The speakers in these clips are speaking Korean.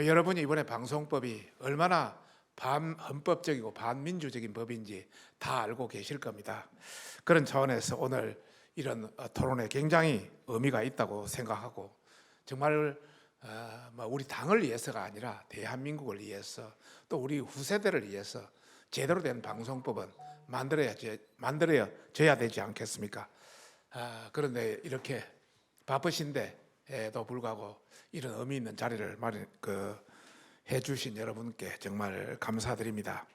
여러분이 이번에 방송법이 얼마나 반헌법적이고 반민주적인 법인지 다 알고 계실 겁니다. 그런 차원에서 오늘 이런 토론에 굉장히 의미가 있다고 생각하고, 정말 우리 당을 위해서가 아니라 대한민국을 위해서, 또 우리 후세대를 위해서 제대로 된 방송법은 만들어져야 되지 않겠습니까? 그런데 이렇게 바쁘신데도 불구하고 이런 의미 있는 자리를 해주신 여러분께 정말 감사드립니다.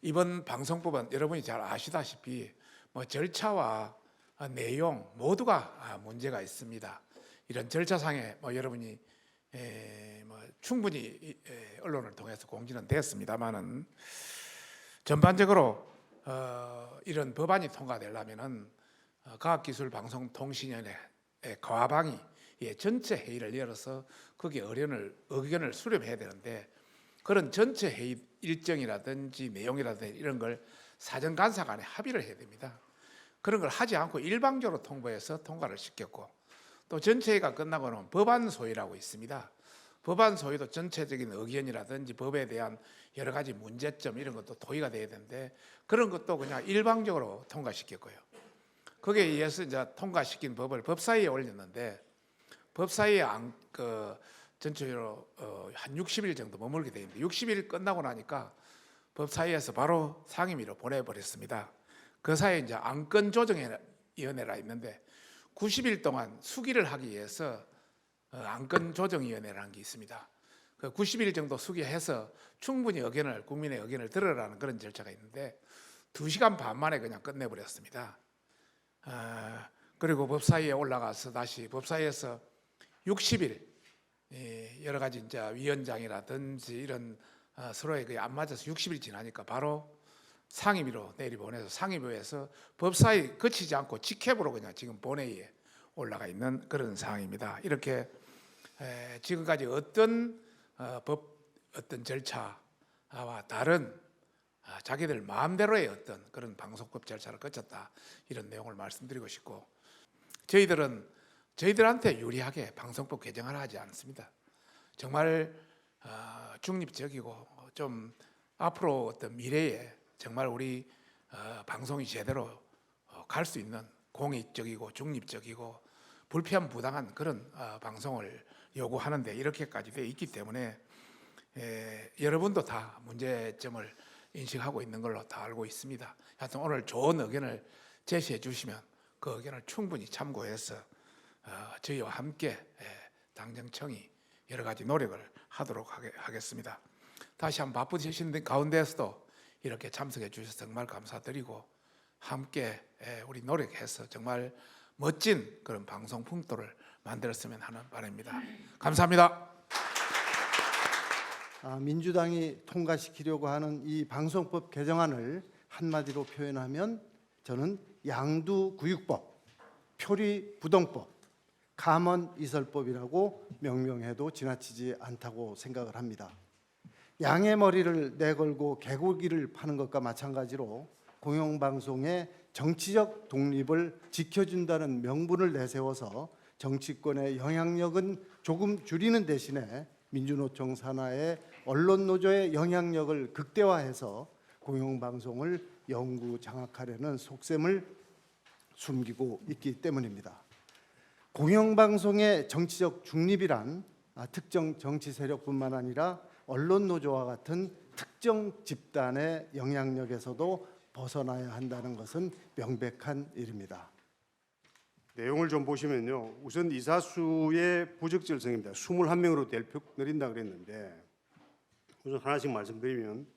이번 방송법은 여러분이 잘 아시다시피 절차와 내용 모두가 문제가 있습니다. 이런 절차상에 여러분이 충분히 언론을 통해서 공지는 됐습니다만은, 전반적으로 이런 법안이 통과되려면은 과학기술방송통신위원회 과방위 전체 회의를 열어서 거기에 의견을 수렴해야 되는데, 그런 전체 회의 일정이라든지 내용이라든지 이런 걸 사전 간사 간에 합의를 해야 됩니다. 그런 걸 하지 않고 일방적으로 통보해서 통과를 시켰고, 또 전체 회의가 끝나고는 법안 소위라고 있습니다. 법안 소위도 전체적인 의견이라든지 법에 대한 여러 가지 문제점 이런 것도 토의가 돼야 되는데, 그런 것도 그냥 일방적으로 통과시켰고요. 거기에 의해서 이제 통과시킨 법을 법사위에 올렸는데, 법사위에 전체적으로 한 60일 정도 머물게 되어 있는데, 60일 끝나고 나니까 법사위에서 바로 상임위로 보내버렸습니다. 그 사이에 이제 안건조정위원회라 있는데, 90일 동안 수기를 하기 위해서 안건조정위원회라는 게 있습니다. 그 90일 정도 수기해서 충분히 국민의 의견을 들으라는 그런 절차가 있는데, 2시간 반 만에 그냥 끝내버렸습니다. 그리고 법사위에 올라가서 다시 법사위에서 60일 여러 가지 이제 위원장이라든지 이런 서로의 그게 안 맞아서 60일 지나니까 바로 상임위로 내리보내서 상임위에서 법사위 거치지 않고 직회부로 그냥 지금 본회의에 올라가 있는 그런 상황입니다. 이렇게 지금까지 어떤 절차와 다른 자기들 마음대로의 어떤 그런 방송법 절차를 거쳤다, 이런 내용을 말씀드리고 싶고, 저희들한테 유리하게 방송법 개정을 하지 않습니다. 정말 중립적이고 좀 앞으로 어떤 미래에 정말 우리 방송이 제대로 갈 수 있는 공익적이고 중립적이고 불편부당한 그런 방송을 요구하는데, 이렇게까지 되어 있기 때문에 여러분도 다 문제점을 인식하고 있는 걸로 다 알고 있습니다. 하여튼 오늘 좋은 의견을 제시해 주시면 그 의견을 충분히 참고해서 저희와 함께 당정청이 여러 가지 노력을 하도록 하겠습니다. 다시 한번 바쁘신 가운데서도 이렇게 참석해 주셔서 정말 감사드리고, 함께 우리 노력해서 정말 멋진 그런 방송 풍토를 만들었으면 하는 바람입니다. 감사합니다. 민주당이 통과시키려고 하는 이 방송법 개정안을 한마디로 표현하면 저는 양두구육법, 표리부동법, 감언이설법이라고 명명해도 지나치지 않다고 생각을 합니다. 양의 머리를 내걸고 개고기를 파는 것과 마찬가지로 공영방송의 정치적 독립을 지켜준다는 명분을 내세워서 정치권의 영향력은 조금 줄이는 대신에 민주노총 산하의 언론노조의 영향력을 극대화해서 공영방송을 영구 장악하려는 속셈을 숨기고 있기 때문입니다. 공영방송의 정치적 중립이란 특정 정치 세력뿐만 아니라 언론노조와 같은 특정 집단의 영향력에서도 벗어나야 한다는 것은 명백한 일입니다. 내용을 좀 보시면요, 우선 이사수의 부적절성입니다. 21명으로 내린다 그랬는데, 우선 하나씩 말씀드리면,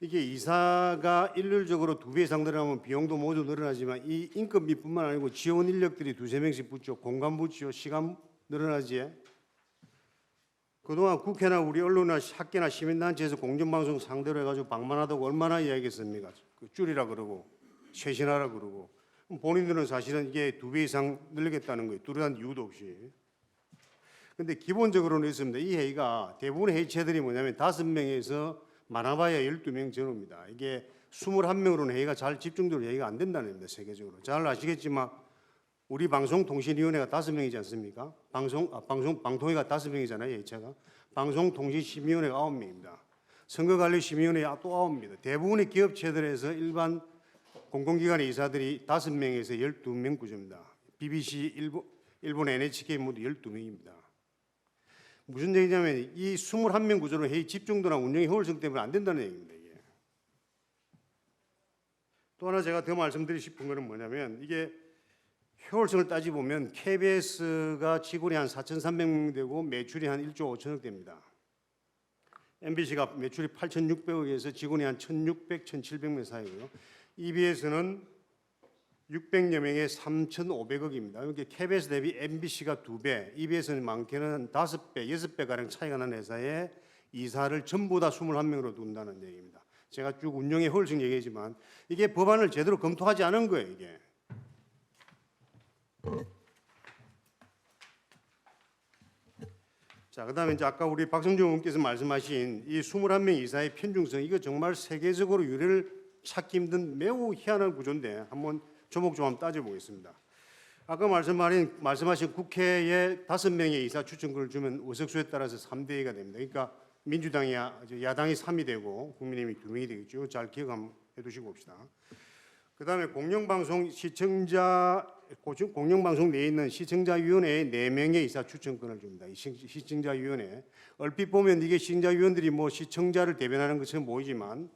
이게 이사가 일률적으로 2배 이상 늘어나면 비용도 모두 늘어나지만 이 인건비뿐만 아니고 지원 인력들이 2~3명씩 붙죠. 공간 붙죠. 시간 늘어나지. 그동안 국회나 우리 언론이나 학계나 시민단체에서 공정방송 상대로 해가지고 방만하다고 얼마나 이야기했습니까? 줄이라 그러고 쇄신하라 그러고, 본인들은 사실은 이게 2배 이상 늘리겠다는 거예요. 뚜렷한 이유도 없이. 근데 기본적으로는 있습니다. 이 회의가 대부분의 회의체들이 뭐냐면 5명에서 많아봐야 12명 전후입니다. 이게 21명으로는 회의가 잘 집중적으로 얘기가 안 된다는 겁니다. 세계적으로. 잘 아시겠지만 우리 방송통신위원회가 5명이지 않습니까? 방통위가 5명이잖아요, 예체가. 방송통신심의위원회가 9명입니다. 선거관리심의위원회 또 9명입니다. 대부분의 기업체들에서 일반 공공기관의 이사들이 5명에서 12명 구조입니다. BBC, 일본 NHK 모두 12명입니다. 무슨 얘기냐면 이 21명 구조로 회의 집중도나 운영의 효율성 때문에 안 된다는 얘기입니다. 이게. 또 하나 제가 더 말씀드리고 싶은 것은 뭐냐면 이게 효율성을 따지보면 KBS가 직원이 한 4,300명 되고 매출이 한 1조 5천억 됩니다. MBC가 매출이 8,600억에서 직원이 한 1,600, 1,700명 사이고요. EBS는 600여 명에 3,500억입니다. 이게 KBS 대비 MBC가 2배, EBS는 많게는 5배, 6배 가량 차이가 나는 회사에 이사를 전부 다 21명으로 둔다는 얘기입니다. 제가 쭉 운영의 효율성 얘기했지만 이게 법안을 제대로 검토하지 않은 거예요, 이게. 자, 그다음에 이제 아까 우리 박성준 의원께서 말씀하신 이 21명 이사의 편중성, 이거 정말 세계적으로 유례를 찾기 힘든 매우 희한한 구조인데 한번 조목조목 따져보겠습니다. 아까 말씀하신 국회에 5명의 이사 추천권을 주면 의석수에 따라서 3대2가 됩니다. 그러니까 민주당이 야당이 3이 되고 국민의힘이 2명이 되겠죠. 잘 기억 한번 해두시고 봅시다. 그다음에 공영방송 내에 있는 시청자위원회에 4명의 이사 추천권을 줍니다. 이 시청자위원회 얼핏 보면 이게 시청자위원들이 뭐 시청자를 대변하는 것처럼 보이지만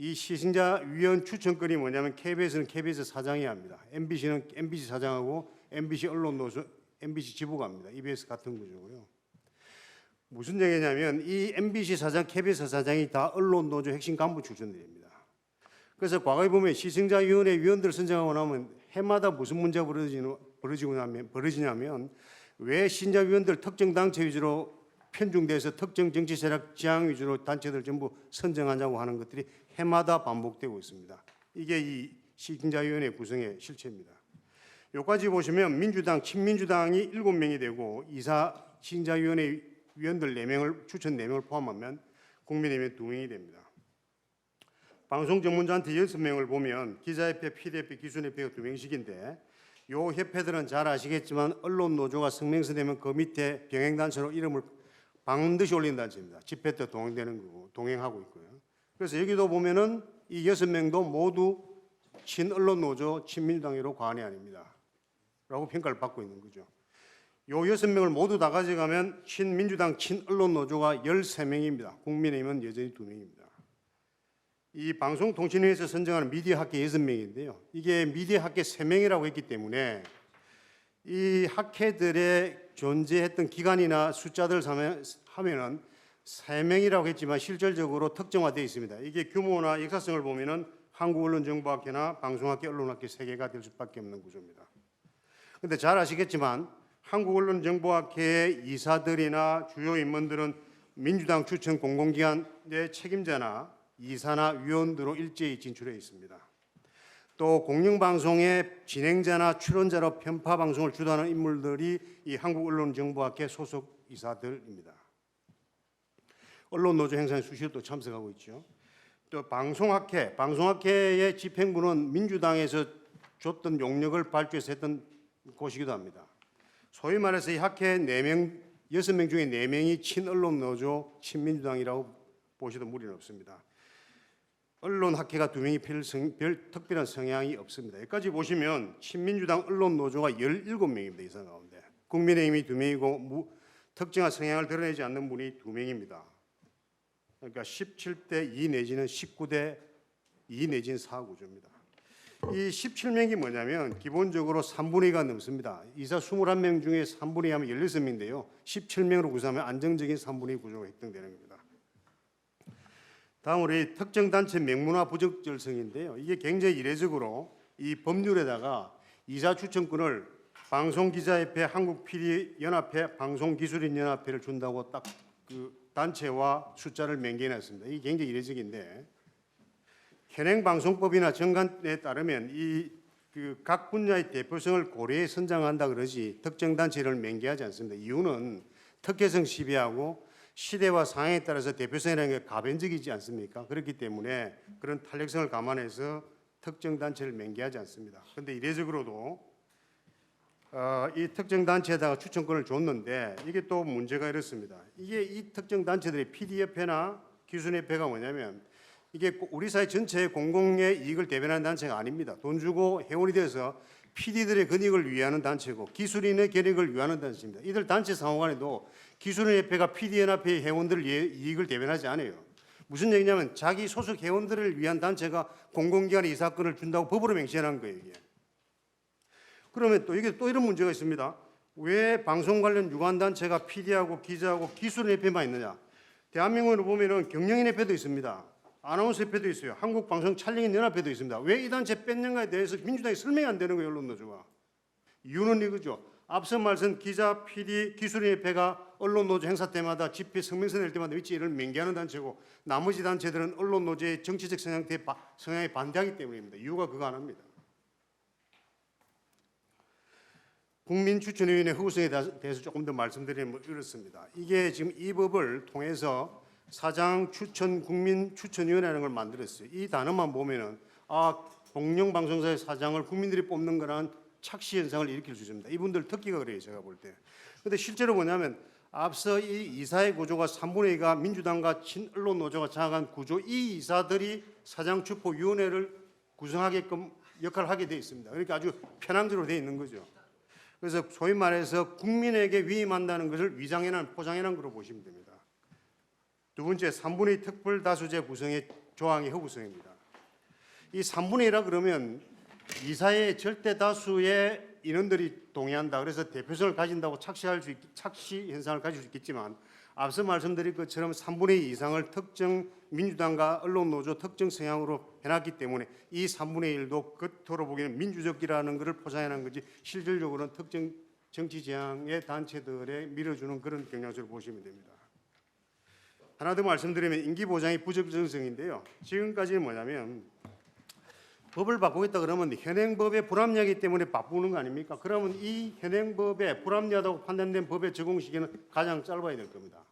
이 시청자위원 추천권이 뭐냐면 KBS는 KBS 사장이 합니다. MBC는 MBC 사장하고 MBC 언론노조 MBC 지부가 합니다. EBS 같은 구조고요. 무슨 얘기냐면 이 MBC 사장, KBS 사장이 다 언론노조 핵심 간부 출신들입니다. 그래서 과거에 보면 시청자위원회 위원들을 선정하고 나면 해마다 무슨 문제가 벌어지냐면 왜 시청자위원들 특정 단체 위주로 편중돼서 특정 정치 세력 지향 위주로 단체들 전부 선정하자고 하는 것들이 해마다 반복되고 있습니다. 이게 이 시청자위원회 구성의 실체입니다. 여기까지 보시면 민주당, 친민주당이 7명이 되고 이사 시청자위원회 위원들 4명을 추천 4명을 포함하면 국민의힘에 2명이 됩니다. 방송 전문자한테 6명을 보면 기자협회, PD협회, 기술협회가 2명씩인데 요 협회들은 잘 아시겠지만 언론노조가 성명서 내면 그 밑에 병행단체로 이름을 반드시 올리는 단체입니다. 집회 때 동행되는 거고 동행하고 있고요. 그래서 여기도 보면은 이 6명도 모두 친언론노조, 친민주당으로 과언이 아닙니다. 라고 평가를 받고 있는 거죠. 요 6명을 모두 다 가져가면 친민주당, 친언론노조가 13명입니다. 국민의힘은 여전히 2명입니다. 이 방송통신위에서 선정하는 미디어 학계 6명인데요. 이게 미디어 학계 3명이라고 했기 때문에 이 학회들의 존재했던 기간이나 숫자들 하면은 3명이라고 했지만 실질적으로 특정화되어 있습니다. 이게 규모나 역사성을 보면은 한국언론정보학회나 방송학회, 언론학회 3개가 될 수밖에 없는 구조입니다. 그런데 잘 아시겠지만 한국언론정보학회의 이사들이나 주요 인물들은 민주당 추천 공공기관의 책임자나 이사나 위원들로 일제히 진출해 있습니다. 또 공영방송의 진행자나 출연자로 편파 방송을 주도하는 인물들이 이 한국언론정보학회 소속 이사들입니다. 언론노조 행사에 수시로 또 참석하고 있죠. 또 방송학회의 집행부는 민주당에서 줬던 용역을 발주해서 했던 곳이기도 합니다. 소위 말해서 이 학회 6명 중에 4명이 친언론노조, 친민주당이라고 보셔도 무리는 없습니다. 언론학회가 2명이 별 특별한 성향이 없습니다. 여기까지 보시면 친민주당 언론노조가 17명입니다. 이사 가운데. 국민의힘이 2명이고 특정한 성향을 드러내지 않는 분이 2명입니다. 그러니까 17대 2 내지는 19대 2 내지는 4 구조입니다. 이 17명이 뭐냐면 기본적으로 3분의 2가 넘습니다. 이사 21명 중에 3분의 2 하면 16명인데요. 17명으로 구성하면 안정적인 3분의 2 구조가 획득되는 겁니다. 다음으로 이 특정 단체 명문화 부적절성인데요. 이게 굉장히 이례적으로 이 법률에다가 이사 추천권을 방송기자협회, 한국PD연합회, 방송기술인연합회를 준다고 딱 그 단체와 숫자를 맹개해놨습니다. 이게 굉장히 이례적인데 현행방송법이나 정관에 따르면 이 각 분야의 대표성을 고려해 선정한다 그러지 특정 단체를 맹개하지 않습니다. 이유는 특혜성 시비하고 시대와 상황에 따라서 대표성이라는 게 가변적이지 않습니까? 그렇기 때문에 그런 탄력성을 감안해서 특정 단체를 맹개하지 않습니다. 그런데 이례적으로도 이 특정 단체에다가 추천권을 줬는데 이게 또 문제가 이렇습니다. 이게 이 특정 단체들의 PD협회나 기술협회가 뭐냐면 이게 우리 사회 전체의 공공의 이익을 대변하는 단체가 아닙니다. 돈 주고 회원이 돼서 PD들의 권익을 위하는 단체고 기술인의 권익을 위하는 단체입니다. 이들 단체 상호간에도 기술인협회가 PD연합회의 회원들 이익을 대변하지 않아요. 무슨 얘기냐면 자기 소속 회원들을 위한 단체가 공공기관에 이사건을 준다고 법으로 명시해놓은 거예요. 이게. 그러면 또 이게 또 이런 문제가 있습니다. 왜 방송 관련 유관단체가 PD하고 기자하고 기술인협회만 있느냐? 대한민국으로 보면은 경영인협회도 있습니다. 아나운서협회도 있어요. 한국방송촬영인연합회도 있습니다. 왜 이 단체 뺐는가에 대해서 민주당이 설명이 안 되는 거예요, 언론노조가. 이유는 이거죠. 앞서 말씀 기자, PD, 기술인협회가 언론노조 행사 때마다 집회 성명서 낼 때마다 위치 이를 명기하는 단체고 나머지 단체들은 언론노조의 정치적 성향에 반대하기 때문입니다. 이유가 그거 하나입니다. 국민추천위원회 허구성에 대해서 조금 더 말씀드리면 이렇습니다. 이게 지금 이 법을 통해서 사장 추천 국민추천위원회라는 걸 만들었어요. 이 단어만 보면은 공영방송사의 사장을 국민들이 뽑는 거란 착시 현상을 일으킬 수 있습니다. 이분들 특기가 그래요, 제가 볼 때. 근데 실제로 뭐냐면 앞서 이 이사의 구조가 3분의 2가 민주당과 친언론노조가 장악한 구조, 이 이사들이 사장추포위원회를 구성하게끔 역할을 하게 돼 있습니다. 그러니까 아주 편향적으로 돼 있는 거죠. 그래서 소위 말해서 국민에게 위임한다는 것을 위장해난 포장해난 거로 보시면 됩니다. 두 번째, 3분의 2 특별 다수제 구성의 조항의 허구성입니다. 이 3분의 2라 그러면 이사의 절대 다수의 인원들이 동의한다. 그래서 대표성을 가진다고 착시 현상을 가질 수 있겠지만 앞서 말씀드린 것처럼 3분의 2 이상을 특정 민주당과 언론노조 특정 성향으로 해놨기 때문에 이 3분의 1도 겉으로 보기에는 민주적이라는 것을 포장해놓은 거지 실질적으로는 특정 정치 지향의 단체들에 밀어주는 그런 경향적으로 보시면 됩니다. 하나 더 말씀드리면 임기보장의 부적정성인데요. 지금까지는 뭐냐면 법을 바꾸겠다 그러면 현행법의 불합리하기 때문에 바꾸는 거 아닙니까? 그러면 이 현행법에 불합리하다고 판단된 법의 적용 시기는 가장 짧아야 될 겁니다.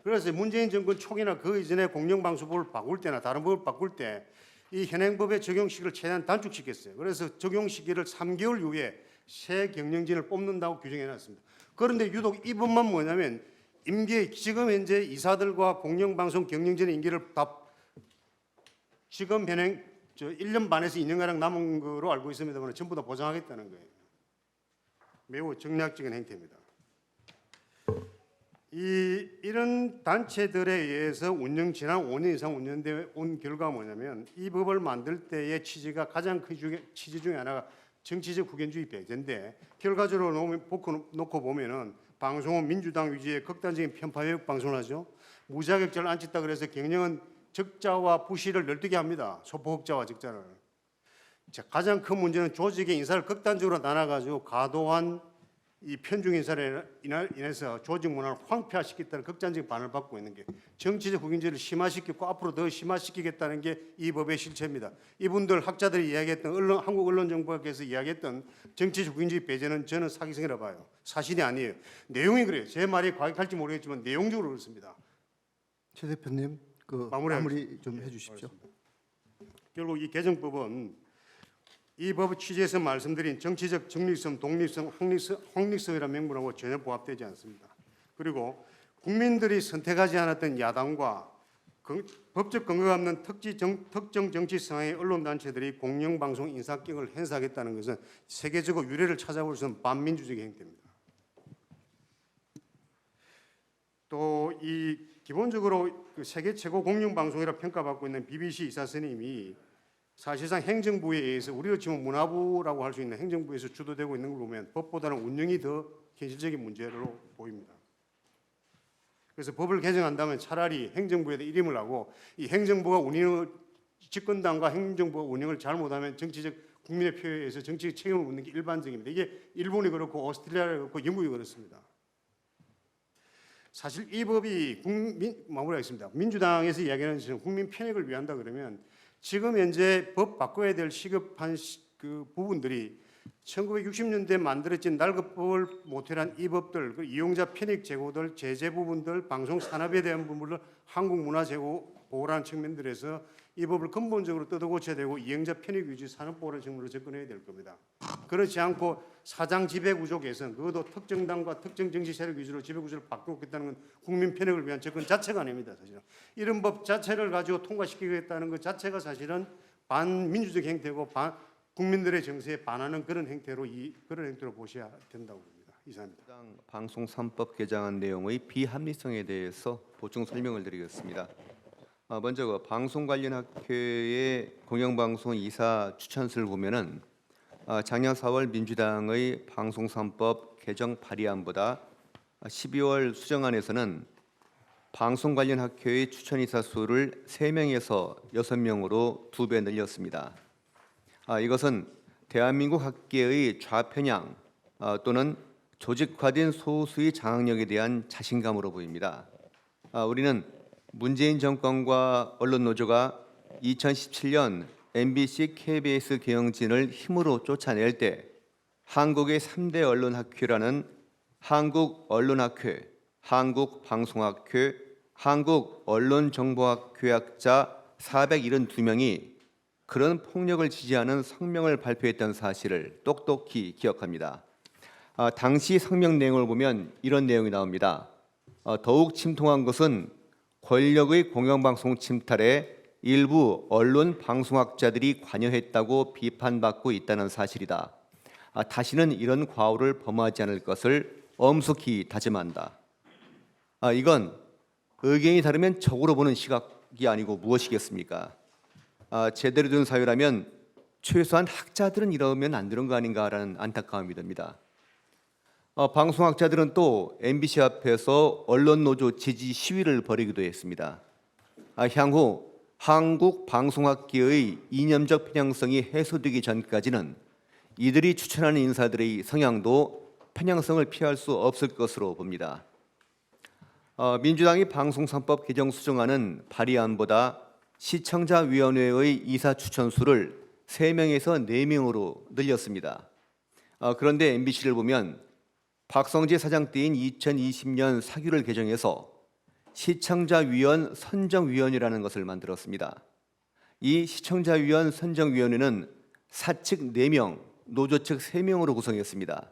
그래서 문재인 정권 초기나 그 이전에 공영방송법을 바꿀 때나 다른 법을 바꿀 때 이 현행법의 적용 시기를 최대한 단축시켰어요. 그래서 적용 시기를 3개월 이후에 새 경영진을 뽑는다고 규정해놨습니다. 그런데 유독 이 법만 뭐냐면 지금 현재 이사들과 공영방송 경영진의 임기를 다 지금 현행 1년 반에서 2년가량 남은 거로 알고 있습니다만 전부 다 보장하겠다는 거예요. 매우 정략적인 행태입니다. 이런 단체들에 의해서 지난 5년 이상 운영되어 온 결과가 뭐냐면 이 법을 만들 때의 취지가 가장 큰 취지 중에 하나가 정치적 후견주의 배제인데 결과적으로 놓고 보면은 방송은 민주당 위주의 극단적인 편파 왜곡 방송을 하죠. 무자격자를 안 찍다 그래서 경영은 적자와 부실을 널뛰게 합니다. 소폭흑자와 적자를. 가장 큰 문제는 조직의 인사를 극단적으로 나눠가지고 과도한 이 편중 인사를 인해서 조직 문화를 황폐화시켰다는 극단적인 반응을 받고 있는 게 정치적 후견제를 심화시켰고 앞으로 더 심화시키겠다는 게 이 법의 실체입니다. 이분들 학자들이 이야기했던 한국 언론정보학에서 이야기했던 정치적 후견제 배제는 저는 사기성이라 봐요. 사실이 아니에요. 내용이 그래요. 제 말이 과격할지 모르겠지만 내용적으로 그렇습니다. 최 대표님 마무리 좀 해주십시오. 결국 이 개정법은 이 법 취지에서 말씀드린 정치적 중립성, 독립성, 확립성이라는 명분하고 전혀 부합되지 않습니다. 그리고 국민들이 선택하지 않았던 야당과 법적 근거가 없는 특정 정치 성향의 언론단체들이 공영방송 인사격을 행사하겠다는 것은 세계적으로 유례를 찾아볼 수 없는 반민주적인 행태입니다. 또 이 기본적으로 세계 최고 공영방송이라 평가받고 있는 BBC 이사 선임이 사실상 행정부에 의해서 우리로 치면 문화부라고 할 수 있는 행정부에서 주도되고 있는 걸 보면 법보다는 운영이 더 현실적인 문제로 보입니다. 그래서 법을 개정한다면 차라리 행정부에다 이름을 하고 이 행정부가 집권당과 행정부가 운영을 잘못하면 정치적 국민의 표에 의해서 정치적 책임을 묻는 게 일반적입니다. 이게 일본이 그렇고 오스트리아가 그렇고 영국이 그렇습니다. 사실 이 법이 마무리하겠습니다. 민주당에서 이야기하는 국민 편익을 위한다 그러면 지금 현재 법 바꿔야 될 시급한 그 부분들이 1960년대에 만들어진 낡은법을 모태한 이 법들, 그 이용자 편익 제고들, 제재 부분들, 방송 산업에 대한 부분들, 한국 문화 제고 보호라는 측면들에서 이 법을 근본적으로 뜯어고쳐야 되고 이행자 편익 위주 산업보호라는 측면으로 접근해야 될 겁니다. 그렇지 않고 사장 지배 구조 개선, 그것도 특정 당과 특정 정치 세력 위주로 지배 구조를 바꾸겠다는 건 국민 편익을 위한 접근 자체가 아닙니다. 사실은 이런 법 자체를 가지고 통과시키겠다는 것 자체가 사실은 반민주적 행태고 국민들의 정세에 반하는 그런 행태로 보셔야 된다고 봅니다. 이상입니다. 방송 3법 개정안 내용의 비합리성에 대해서 보충 설명을 드리겠습니다. 먼저 그 방송 관련 학회의 공영방송 이사 추천서를 보면은 작년 4월 민주당의 방송 3법 개정 발의안보다 12월 수정안에서는 방송 관련 학회의 추천 이사 수를 3명에서 6명으로 2배 늘렸습니다. 이것은 대한민국 학계의 좌편향 또는 조직화된 소수의 장악력에 대한 자신감으로 보입니다. 우리는 문재인 정권과 언론노조가 2017년 MBC, KBS 경영진을 힘으로 쫓아낼 때 한국의 3대 언론학회라는 한국언론학회, 한국방송학회, 한국언론정보학회학자 472명이 그런 폭력을 지지하는 성명을 발표했던 사실을 똑똑히 기억합니다. 당시 성명 내용을 보면 이런 내용이 나옵니다. 더욱 침통한 것은 권력의 공영방송 침탈에 일부 언론 방송학자들이 관여했다고 비판받고 있다는 사실이다. 다시는 이런 과오를 범하지 않을 것을 엄숙히 다짐한다. 이건 의견이 다르면 적으로 보는 시각이 아니고 무엇이겠습니까? 제대로 된 사회라면 최소한 학자들은 이러면 안 되는 거 아닌가라는 안타까움이 듭니다. 방송학자들은 또 MBC 앞에서 언론노조 지지 시위를 벌이기도 했습니다. 향후 한국방송학계의 이념적 편향성이 해소되기 전까지는 이들이 추천하는 인사들의 성향도 편향성을 피할 수 없을 것으로 봅니다. 민주당이 방송 3법 개정 수정안은 발의안보다 시청자위원회의 이사 추천 수를 3명에서 4명으로 늘렸습니다. 그런데 MBC를 보면 박성재 사장 때인 2020년 사규를 개정해서 시청자위원 선정위원회라는 것을 만들었습니다. 이 시청자위원 선정위원회는 사측 4명, 노조 측 3명으로 구성했습니다.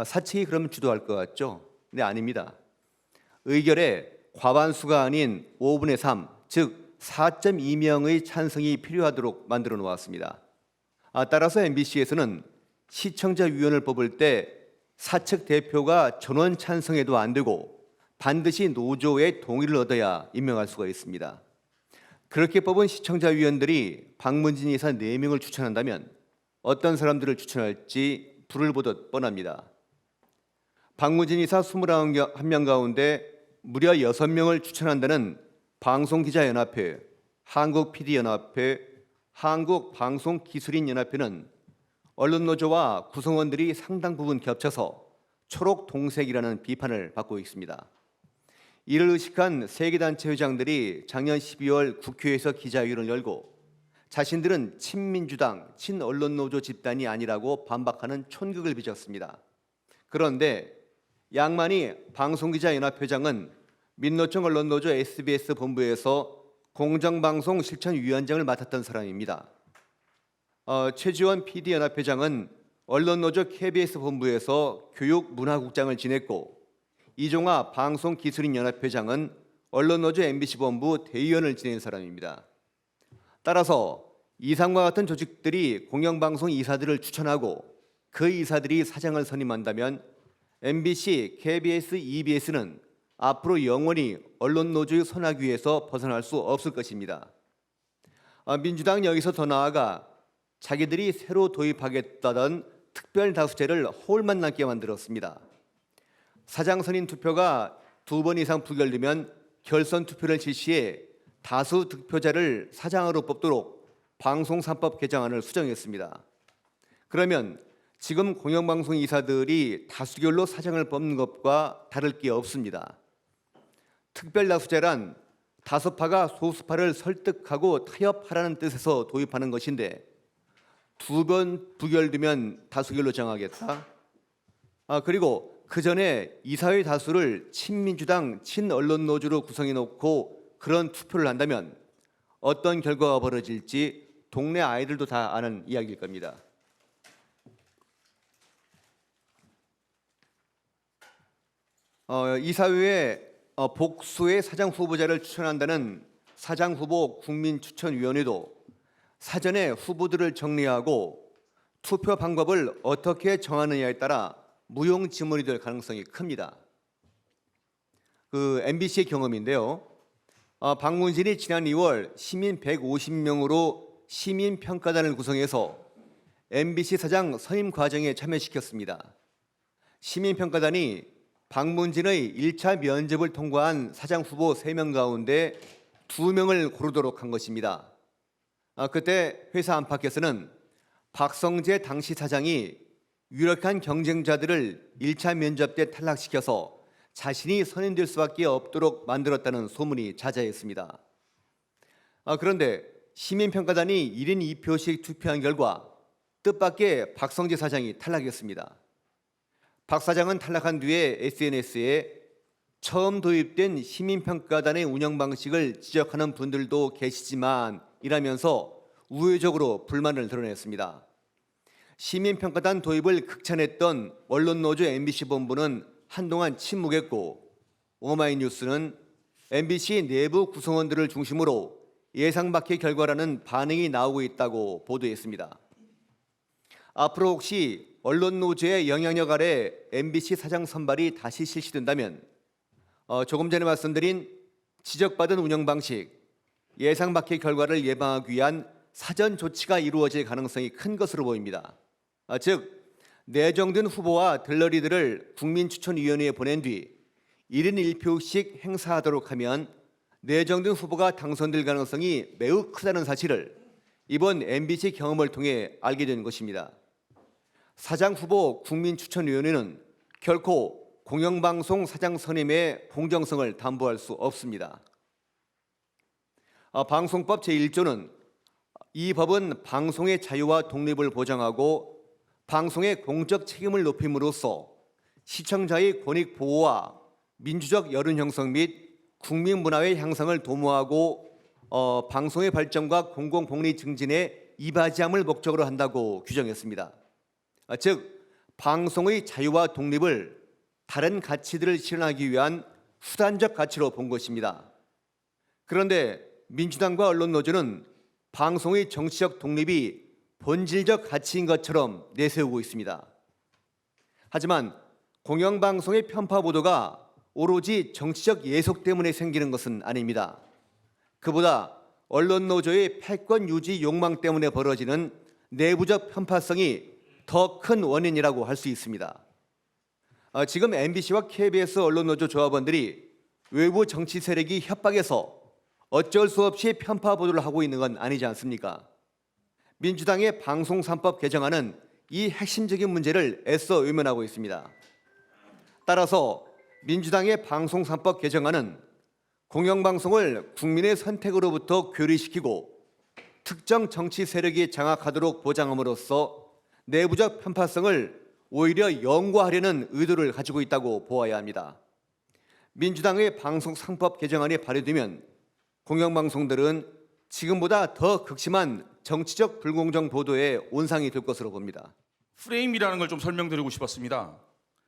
사측이 그러면 주도할 것 같죠? 네, 아닙니다. 의결에 과반수가 아닌 5분의 3, 즉 4.2명의 찬성이 필요하도록 만들어 놓았습니다. 따라서 MBC에서는 시청자위원을 뽑을 때 사측 대표가 전원 찬성해도 안 되고 반드시 노조의 동의를 얻어야 임명할 수가 있습니다. 그렇게 뽑은 시청자위원들이 박문진 이사 4명을 추천한다면 어떤 사람들을 추천할지 불을 보듯 뻔합니다. 박문진 이사 21명 가운데 무려 6명을 추천한다는 방송기자연합회, 한국PD연합회, 한국방송기술인연합회는 언론노조와 구성원들이 상당 부분 겹쳐서 초록 동색이라는 비판을 받고 있습니다. 이를 의식한 세계단체 회장들이 작년 12월 국회에서 기자회견을 열고 자신들은 친민주당, 친언론노조 집단이 아니라고 반박하는 촌극을 빚었습니다. 그런데 양만희 방송기자연합회장은 민노총 언론노조 SBS 본부에서 공정방송 실천위원장을 맡았던 사람입니다. 최지원 PD연합회장은 언론노조 KBS 본부에서 교육문화국장을 지냈고 이종화 방송기술인연합회장은 언론노조 MBC 본부 대의원을 지낸 사람입니다. 따라서 이상과 같은 조직들이 공영방송 이사들을 추천하고 그 이사들이 사장을 선임한다면 MBC, KBS, EBS는 앞으로 영원히 언론노조의 손아귀에서 벗어날 수 없을 것입니다. 민주당은 여기서 더 나아가 자기들이 새로 도입하겠다던 특별다수제를 홀만 남게 만들었습니다. 사장 선임 투표가 2번 이상 부결되면 결선 투표를 실시해 다수 득표자를 사장으로 뽑도록 방송 3법 개정안을 수정했습니다. 그러면 지금 공영방송 이사들이 다수결로 사장을 뽑는 것과 다를 게 없습니다. 특별다수제란 다수파가 소수파를 설득하고 타협하라는 뜻에서 도입하는 것인데 2번 부결되면 다수결로 정하겠다. 그리고 그 전에 이사회 다수를 친민주당, 친언론노조로 구성해 놓고 그런 투표를 한다면 어떤 결과가 벌어질지 동네 아이들도 다 아는 이야기일 겁니다. 이사회에 복수의 사장 후보자를 추천한다는 사장 후보 국민추천위원회도 사전에 후보들을 정리하고 투표 방법을 어떻게 정하느냐에 따라 무용지물이 될 가능성이 큽니다. 그 MBC의 경험인데요. 박문진이 지난 2월 시민 150명으로 시민평가단을 구성해서 MBC 사장 선임 과정에 참여시켰습니다. 시민평가단이 박문진의 1차 면접을 통과한 사장 후보 3명 가운데 2명을 고르도록 한 것입니다. 그때 회사 안팎에서는 박성재 당시 사장이 유력한 경쟁자들을 1차 면접 때 탈락시켜서 자신이 선임될 수밖에 없도록 만들었다는 소문이 자자했습니다. 그런데 시민평가단이 1인 2표씩 투표한 결과 뜻밖의 박성재 사장이 탈락했습니다. 박 사장은 탈락한 뒤에 SNS에 처음 도입된 시민평가단의 운영 방식을 지적하는 분들도 계시지만 이라면서 우회적으로 불만을 드러냈습니다. 시민평가단 도입을 극찬했던 언론노조 MBC 본부는 한동안 침묵했고 오마이뉴스는 MBC 내부 구성원들을 중심으로 예상 밖의 결과라는 반응이 나오고 있다고 보도했습니다. 앞으로 혹시 언론노조의 영향력 아래 MBC 사장 선발이 다시 실시된다면 조금 전에 말씀드린 지적받은 운영 방식, 예상 밖의 결과를 예방하기 위한 사전 조치가 이루어질 가능성이 큰 것으로 보입니다. 즉 내정된 후보와 들러리들을 국민추천위원회에 보낸 뒤 1인 1표씩 행사하도록 하면 내정된 후보가 당선될 가능성이 매우 크다는 사실을 이번 MBC 경험을 통해 알게 된 것입니다. 사장 후보 국민추천위원회는 결코 공영방송 사장 선임의 공정성을 담보할 수 없습니다. 방송법 제1조는 이 법은 방송의 자유와 독립을 보장하고 방송의 공적 책임을 높임으로써 시청자의 권익 보호와 민주적 여론 형성 및 국민 문화의 향상을 도모하고 방송의 발전과 공공복리 증진에 이바지함을 목적으로 한다고 규정했습니다. 즉 방송의 자유와 독립을 다른 가치들을 실현하기 위한 수단적 가치로 본 것입니다. 그런데 민주당과 언론노조는 방송의 정치적 독립이 본질적 가치인 것처럼 내세우고 있습니다. 하지만 공영방송의 편파 보도가 오로지 정치적 예속 때문에 생기는 것은 아닙니다. 그보다 언론노조의 패권 유지 욕망 때문에 벌어지는 내부적 편파성이 더 큰 원인이라고 할 수 있습니다. 지금 MBC와 KBS 언론노조 조합원들이 외부 정치 세력이 협박해서 어쩔 수 없이 편파 보도를 하고 있는 건 아니지 않습니까? 민주당의 방송 3법 개정안은 이 핵심적인 문제를 애써 외면하고 있습니다. 따라서 민주당의 방송 3법 개정안은 공영방송을 국민의 선택으로부터 괴리시키고 특정 정치 세력이 장악하도록 보장함으로써 내부적 편파성을 오히려 연구하려는 의도를 가지고 있다고 보아야 합니다. 민주당의 방송 3법 개정안이 발의되면 공영방송들은 지금보다 더 극심한 정치적 불공정 보도의 온상이 될 것으로 봅니다. 프레임이라는 걸 좀 설명드리고 싶었습니다.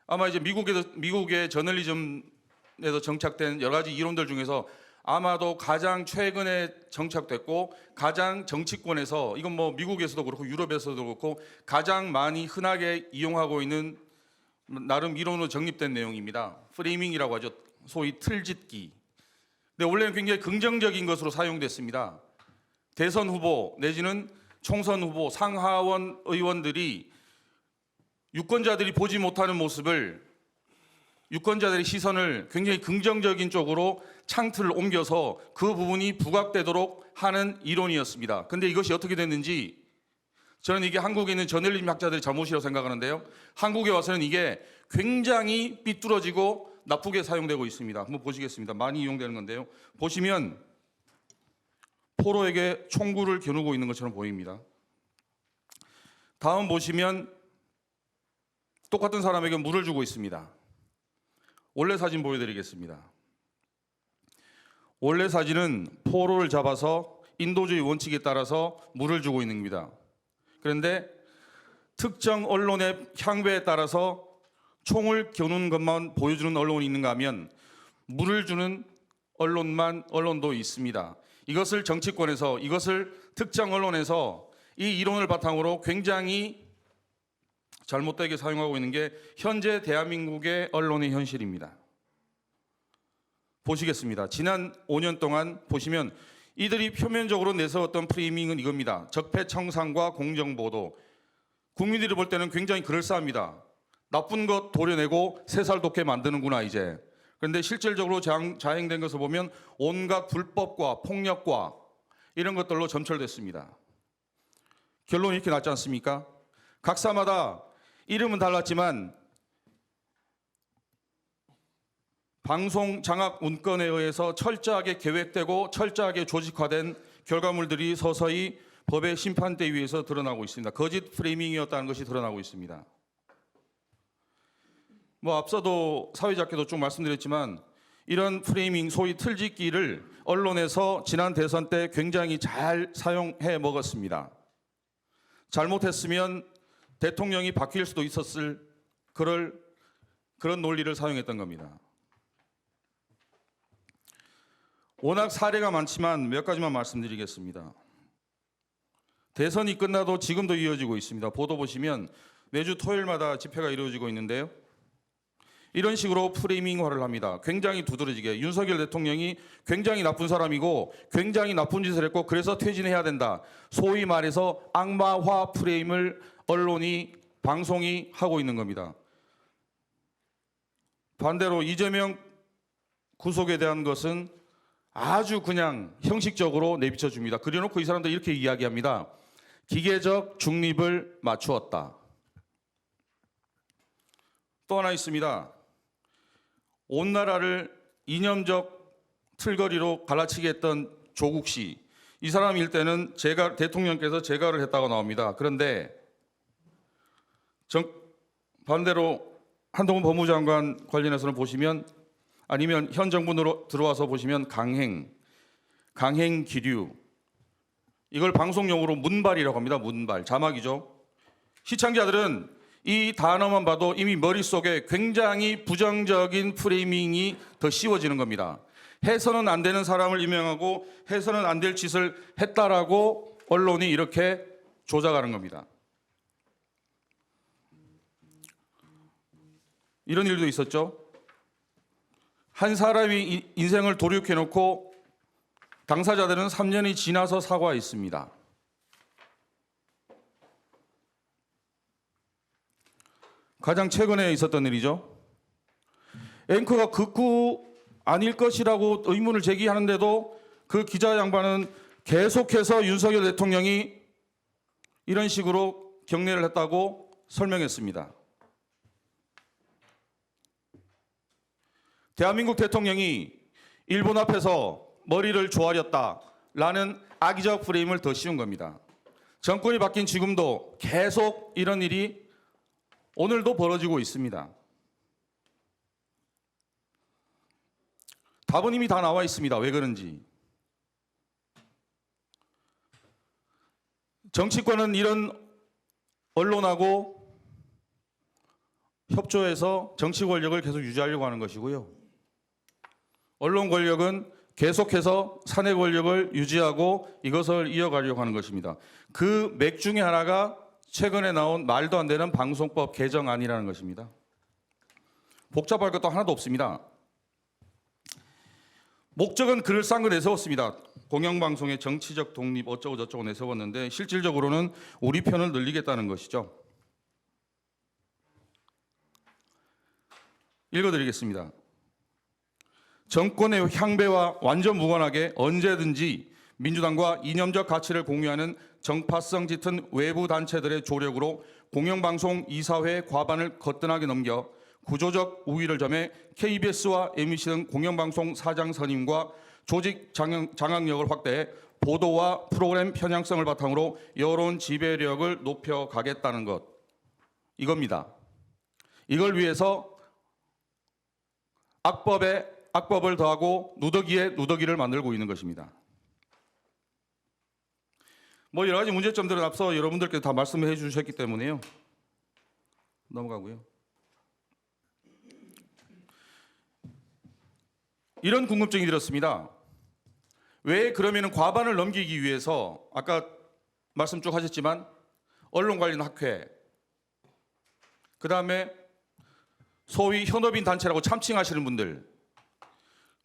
아마 이제 미국의 저널리즘에서 정착된 여러 가지 이론들 중에서 아마도 가장 최근에 정착됐고 가장 정치권에서 이건 뭐 미국에서도 그렇고 유럽에서도 그렇고 가장 많이 흔하게 이용하고 있는 나름 이론으로 정립된 내용입니다. 프레이밍이라고 하죠. 소위 틀짓기. 근데 원래는 굉장히 긍정적인 것으로 사용됐습니다. 대선 후보 내지는 총선 후보 상하원 의원들이 유권자들이 보지 못하는 모습을 유권자들의 시선을 굉장히 긍정적인 쪽으로 창틀을 옮겨서 그 부분이 부각되도록 하는 이론이었습니다. 근데 이것이 어떻게 됐는지 저는 이게 한국에 있는 저널리즘 학자들의 잘못이라고 생각하는데요. 한국에 와서는 이게 굉장히 삐뚤어지고 나쁘게 사용되고 있습니다. 한번 보시겠습니다. 많이 이용되는 건데요. 보시면 포로에게 총구를 겨누고 있는 것처럼 보입니다. 다음 보시면 똑같은 사람에게 물을 주고 있습니다. 원래 사진 보여드리겠습니다. 원래 사진은 포로를 잡아서 인도주의 원칙에 따라서 물을 주고 있는 겁니다. 그런데 특정 언론의 향배에 따라서 총을 겨누는 것만 보여주는 언론이 있는가 하면 물을 주는 언론도 있습니다. 이것을 정치권에서, 이것을 특정 언론에서 이 이론을 바탕으로 굉장히 잘못되게 사용하고 있는 게 현재 대한민국의 언론의 현실입니다. 보시겠습니다. 지난 5년 동안 보시면 이들이 표면적으로 내세웠던 프레이밍은 이겁니다. 적폐청산과 공정보도. 국민들이 볼 때는 굉장히 그럴싸합니다. 나쁜 것 도려내고 새살 돋게 만드는구나 이제. 그런데 실질적으로 자행된 것을 보면 온갖 불법과 폭력과 이런 것들로 점철됐습니다. 결론이 이렇게 났지 않습니까? 각사마다 이름은 달랐지만 방송 장악 문건에 의해서 철저하게 계획되고 철저하게 조직화된 결과물들이 서서히 법의 심판대 위에서 드러나고 있습니다. 거짓 프레이밍이었다는 것이 드러나고 있습니다. 앞서도 사회자께도 쭉 말씀드렸지만 이런 프레이밍, 소위 틀짓기를 언론에서 지난 대선 때 굉장히 잘 사용해 먹었습니다. 잘못했으면 대통령이 바뀔 수도 있었을 그런 논리를 사용했던 겁니다. 워낙 사례가 많지만 몇 가지만 말씀드리겠습니다. 대선이 끝나도 지금도 이어지고 있습니다. 보도 보시면 매주 토요일마다 집회가 이루어지고 있는데요. 이런 식으로 프레이밍화를 합니다. 굉장히 두드러지게 윤석열 대통령이 굉장히 나쁜 사람이고 굉장히 나쁜 짓을 했고 그래서 퇴진해야 된다. 소위 말해서 악마화 프레임을 언론이, 방송이 하고 있는 겁니다. 반대로 이재명 구속에 대한 것은 아주 그냥 형식적으로 내비쳐 줍니다. 그래놓고 이 사람들 이렇게 이야기합니다. 기계적 중립을 맞추었다. 또 하나 있습니다. 온 나라를 이념적 틀거리로 갈라치게 했던 조국 씨. 이 사람일 때는 대통령께서 재가를 했다고 나옵니다. 그런데 반대로 한동훈 법무장관 관련해서는 보시면 아니면 현 정부로 들어와서 보시면 강행, 기류 이걸 방송용어로 문발이라고 합니다. 문발, 자막이죠. 시청자들은 이 단어만 봐도 이미 머릿속에 굉장히 부정적인 프레이밍이 더 씌워지는 겁니다. 해서는 안 되는 사람을 임명하고 해서는 안 될 짓을 했다라고 언론이 이렇게 조작하는 겁니다. 이런 일도 있었죠. 한 사람이 인생을 도륙해놓고 당사자들은 3년이 지나서 사과했습니다. 가장 최근에 있었던 일이죠. 앵커가 극구 아닐 것이라고 의문을 제기하는데도 그 기자 양반은 계속해서 윤석열 대통령이 이런 식으로 경례를 했다고 설명했습니다. 대한민국 대통령이 일본 앞에서 머리를 조아렸다라는 악의적 프레임을 더 씌운 겁니다. 정권이 바뀐 지금도 계속 이런 일이 오늘도 벌어지고 있습니다. 답은 이미 다 나와 있습니다. 왜 그런지. 정치권은 이런 언론하고 협조해서 정치 권력을 계속 유지하려고 하는 것이고요. 언론 권력은 계속해서 사내 권력을 유지하고 이것을 이어가려고 하는 것입니다. 그 맥 중에 하나가 최근에 나온 말도 안 되는 방송법 개정안이라는 것입니다. 복잡할 것도 하나도 없습니다. 목적은 그럴싸한 거 내세웠습니다. 공영방송의 정치적 독립 어쩌고 저쩌고 내세웠는데 실질적으로는 우리 편을 늘리겠다는 것이죠. 읽어드리겠습니다. 정권의 향배와 완전 무관하게 언제든지 민주당과 이념적 가치를 공유하는 정파성 짙은 외부 단체들의 조력으로 공영방송 이사회 과반을 거뜬하게 넘겨 구조적 우위를 점해 KBS와 MBC 등 공영방송 사장 선임과 조직 장악력을 확대해 보도와 프로그램 편향성을 바탕으로 여론 지배력을 높여가겠다는 것. 이겁니다. 이걸 위해서 악법에 악법을 더하고 누더기에 누더기를 만들고 있는 것입니다. 뭐 여러 가지 문제점들은 앞서 여러분들께서 다 말씀해 주셨기 때문에요. 넘어가고요. 이런 궁금증이 들었습니다. 왜 그러면은 과반을 넘기기 위해서 아까 말씀 쭉 하셨지만 언론 관련 학회, 그 다음에 소위 현업인 단체라고 참칭하시는 분들,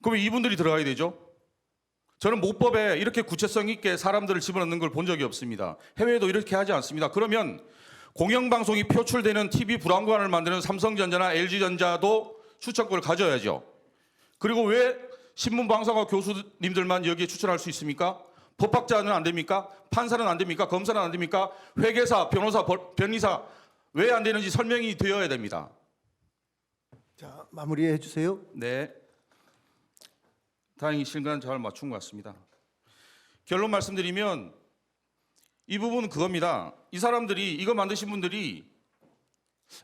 그럼 이분들이 들어가야 되죠? 저는 모법에 이렇게 구체성 있게 사람들을 집어넣는 걸 본 적이 없습니다. 해외에도 이렇게 하지 않습니다. 그러면 공영방송이 표출되는 TV 브라운관을 만드는 삼성전자나 LG전자도 추천권을 가져야죠. 그리고 왜 신문방송과 교수님들만 여기에 추천할 수 있습니까? 법학자는 안 됩니까? 판사는 안 됩니까? 검사는 안 됩니까? 회계사, 변호사, 변리사 왜 안 되는지 설명이 되어야 됩니다. 자, 마무리해 주세요. 네. 다행히 시간 잘 맞춘 것 같습니다. 결론 말씀드리면 이 부분은 그겁니다. 이 사람들이 이거 만드신 분들이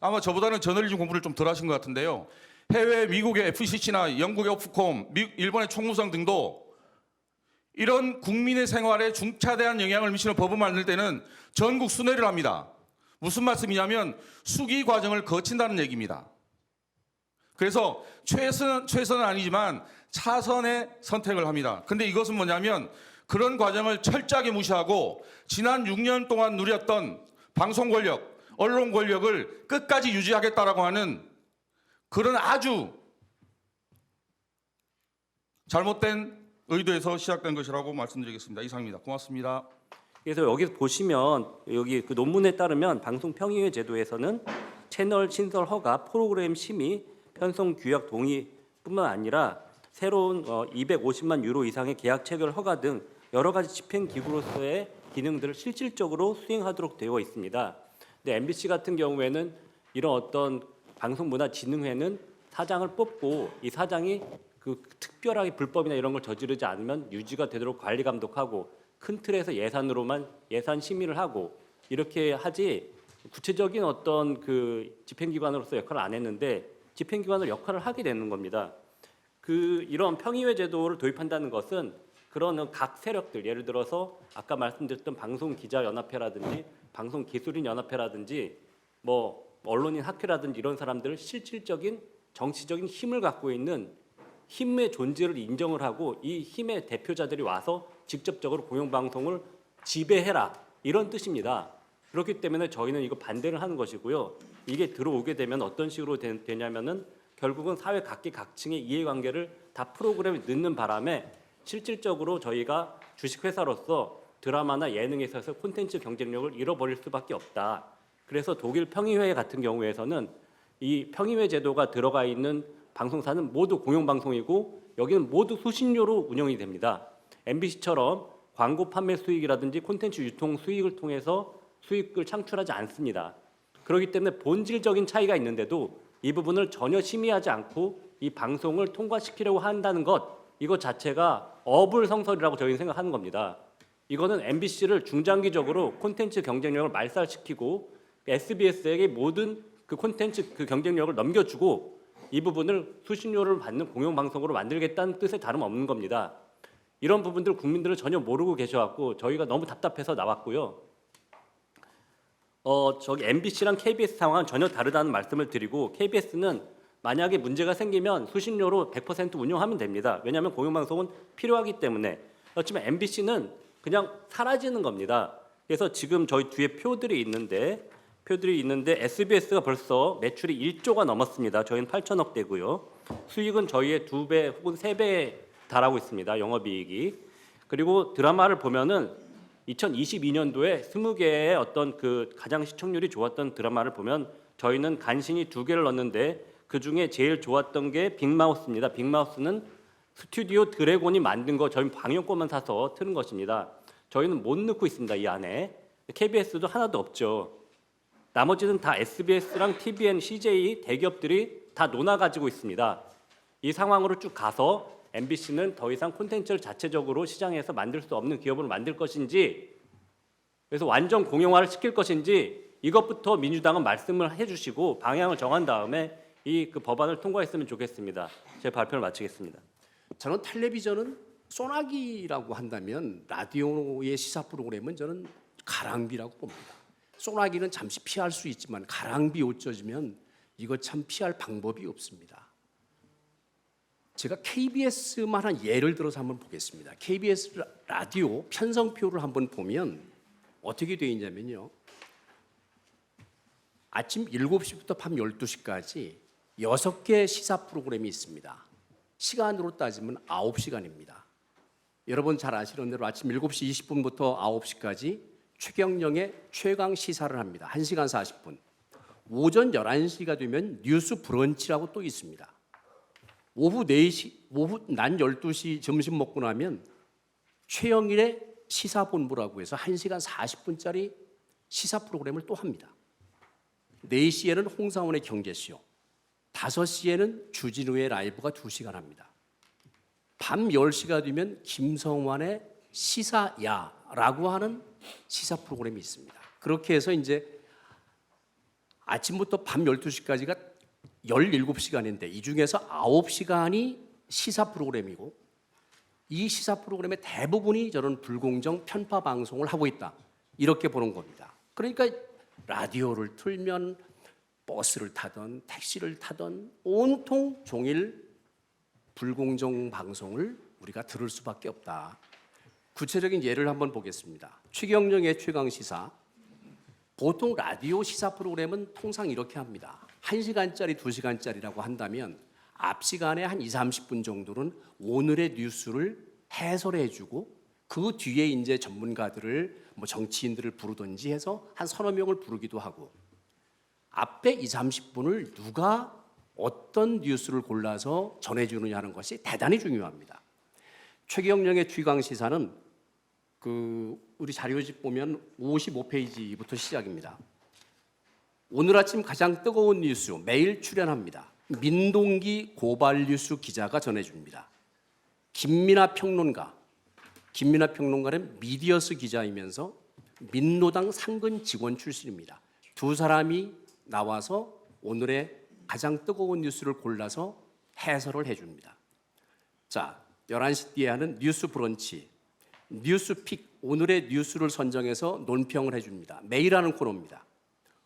아마 저보다는 저널리즘 공부를 좀 덜 하신 것 같은데요. 해외 미국의 FCC나 영국의 오프콤, 일본의 총무성 등도 이런 국민의 생활에 중차대한 영향을 미치는 법을 만들 때는 전국 순회를 합니다. 무슨 말씀이냐면 수기 과정을 거친다는 얘기입니다. 그래서 최선은 아니지만 차선의 선택을 합니다. 근데 이것은 뭐냐면 그런 과정을 철저하게 무시하고 지난 6년 동안 누렸던 방송 권력, 언론 권력을 끝까지 유지하겠다라고 하는 그런 아주 잘못된 의도에서 시작된 것이라고 말씀드리겠습니다. 이상입니다. 고맙습니다. 그래서 여기 보시면 여기 그 논문에 따르면 방송 평의회 제도에서는 채널 신설 허가, 프로그램 심의, 편성 규약 동의뿐만 아니라 새로운 250만 유로 이상의 계약 체결 허가 등 여러 가지 집행 기구로서의 기능들을 실질적으로 수행하도록 되어 있습니다. 근데 MBC 같은 경우에는 이런 어떤 방송문화진흥회는 사장을 뽑고 이 사장이 그 특별하게 불법이나 이런 걸 저지르지 않으면 유지가 되도록 관리 감독하고 큰 틀에서 예산으로만 예산 심의를 하고 이렇게 하지 구체적인 어떤 그 집행기관으로서 역할을 안 했는데 집행기관으로 역할을 하게 되는 겁니다. 그 이런 평의회 제도를 도입한다는 것은 그런 각 세력들 예를 들어서 아까 말씀드렸던 방송기자연합회라든지 방송기술인연합회라든지 뭐 언론인 학회라든지 이런 사람들을 실질적인 정치적인 힘을 갖고 있는 힘의 존재를 인정을 하고 이 힘의 대표자들이 와서 직접적으로 공영방송을 지배해라 이런 뜻입니다. 그렇기 때문에 저희는 이거 반대를 하는 것이고요. 이게 들어오게 되면 어떤 식으로 되냐면은 결국은 사회 각계각층의 이해관계를 다 프로그램에 넣는 바람에 실질적으로 저희가 주식회사로서 드라마나 예능에서 콘텐츠 경쟁력을 잃어버릴 수밖에 없다. 그래서 독일 평의회 같은 경우에서는 이 평의회 제도가 들어가 있는 방송사는 모두 공영방송이고 여기는 모두 수신료로 운영이 됩니다. MBC처럼 광고 판매 수익이라든지 콘텐츠 유통 수익을 통해서 수익을 창출하지 않습니다. 그렇기 때문에 본질적인 차이가 있는데도 이 부분을 전혀 심의하지 않고 이 방송을 통과시키려고 한다는 것 이것 자체가 어불성설이라고 저희는 생각하는 겁니다. 이거는 MBC를 중장기적으로 콘텐츠 경쟁력을 말살시키고 SBS에게 모든 그 콘텐츠 그 경쟁력을 넘겨주고 이 부분을 수신료를 받는 공영방송으로 만들겠다는 뜻에 다름없는 겁니다. 이런 부분들 국민들은 전혀 모르고 계셔갖고 저희가 너무 답답해서 나왔고요. 저기 MBC랑 KBS 상황은 전혀 다르다는 말씀을 드리고 KBS는 만약에 문제가 생기면 수신료로 100% 운영하면 됩니다. 왜냐하면 공영방송은 필요하기 때문에. 그렇지만 MBC는 그냥 사라지는 겁니다. 그래서 지금 저희 뒤에 표들이 있는데 SBS가 벌써 매출이 1조가 넘었습니다. 저희는 8천억 대고요. 수익은 저희의 2배 혹은 3배에 달하고 있습니다. 영업이익이. 그리고 드라마를 보면은 2022년도에 20개의 어떤 그 가장 시청률이 좋았던 드라마를 보면 저희는 간신히 2개를 넣었는데 그 중에 제일 좋았던 게 빅마우스입니다. 빅마우스는 스튜디오 드래곤이 만든 거 저희 방영권만 사서 트는 것입니다. 저희는 못 넣고 있습니다. 이 안에. KBS도 하나도 없죠. 나머지는 다 SBS랑 TVN, CJ 대기업들이 다 논아가지고 있습니다. 이 상황으로 쭉 가서 MBC는 더 이상 콘텐츠를 자체적으로 시장에서 만들 수 없는 기업으로 만들 것인지 그래서 완전 공영화를 시킬 것인지 이것부터 민주당은 말씀을 해주시고 방향을 정한 다음에 이 그 법안을 통과했으면 좋겠습니다. 제 발표를 마치겠습니다. 저는 텔레비전은 소나기라고 한다면 라디오의 시사 프로그램은 저는 가랑비라고 봅니다. 소나기는 잠시 피할 수 있지만 가랑비 옷젖으면 이거 참 피할 방법이 없습니다. 제가 KBS만 한 예를 들어서 한번 보겠습니다. KBS 라디오 편성표를 한번 보면 어떻게 되어 있냐면요. 아침 7시부터 밤 12시까지 6개 시사 프로그램이 있습니다. 시간으로 따지면 9시간입니다. 여러분 잘 아시는 대로 아침 7시 20분부터 9시까지 최경영의 최강 시사를 합니다. 1시간 40분. 오전 11시가 되면 뉴스 브런치라고 또 있습니다. 오후 낮 12시 점심 먹고 나면 최영일의 시사본부라고 해서 1시간 40분짜리 시사 프로그램을 또 합니다. 4시에는 홍사원의 경제쇼, 5시에는 주진우의 라이브가 2시간 합니다. 밤 10시가 되면 김성환의 시사야라고 하는 시사 프로그램이 있습니다. 그렇게 해서 이제 아침부터 밤 12시까지가 17시간인데 이 중에서 9시간이 시사 프로그램이고 이 시사 프로그램의 대부분이 저는 불공정 편파 방송을 하고 있다. 이렇게 보는 겁니다. 그러니까 라디오를 틀면 버스를 타던 택시를 타던 온통 종일 불공정 방송을 우리가 들을 수밖에 없다. 구체적인 예를 한번 보겠습니다. 최경영의 최강시사. 보통 라디오 시사 프로그램은 통상 이렇게 합니다. 1시간짜리, 2시간짜리라고 한다면 앞 시간에 한 20, 30분 정도는 오늘의 뉴스를 해설해 주고 그 뒤에 이제 전문가들을 뭐 정치인들을 부르든지 해서 한 서너 명을 부르기도 하고 앞에 20, 30분을 누가 어떤 뉴스를 골라서 전해주느냐 하는 것이 대단히 중요합니다. 최경영의 최강시사는 우리 자료집 보면 55페이지부터 시작입니다. 오늘 아침 가장 뜨거운 뉴스 매일 출연합니다. 민동기 고발뉴스 기자가 전해줍니다. 김민하 평론가는 미디어스 기자이면서 민노당 상근 직원 출신입니다. 두 사람이 나와서 오늘의 가장 뜨거운 뉴스를 골라서 해설을 해줍니다. 자, 11시 뒤에 하는 뉴스 브런치, 뉴스픽, 오늘의 뉴스를 선정해서 논평을 해줍니다. 매일 하는 코너입니다.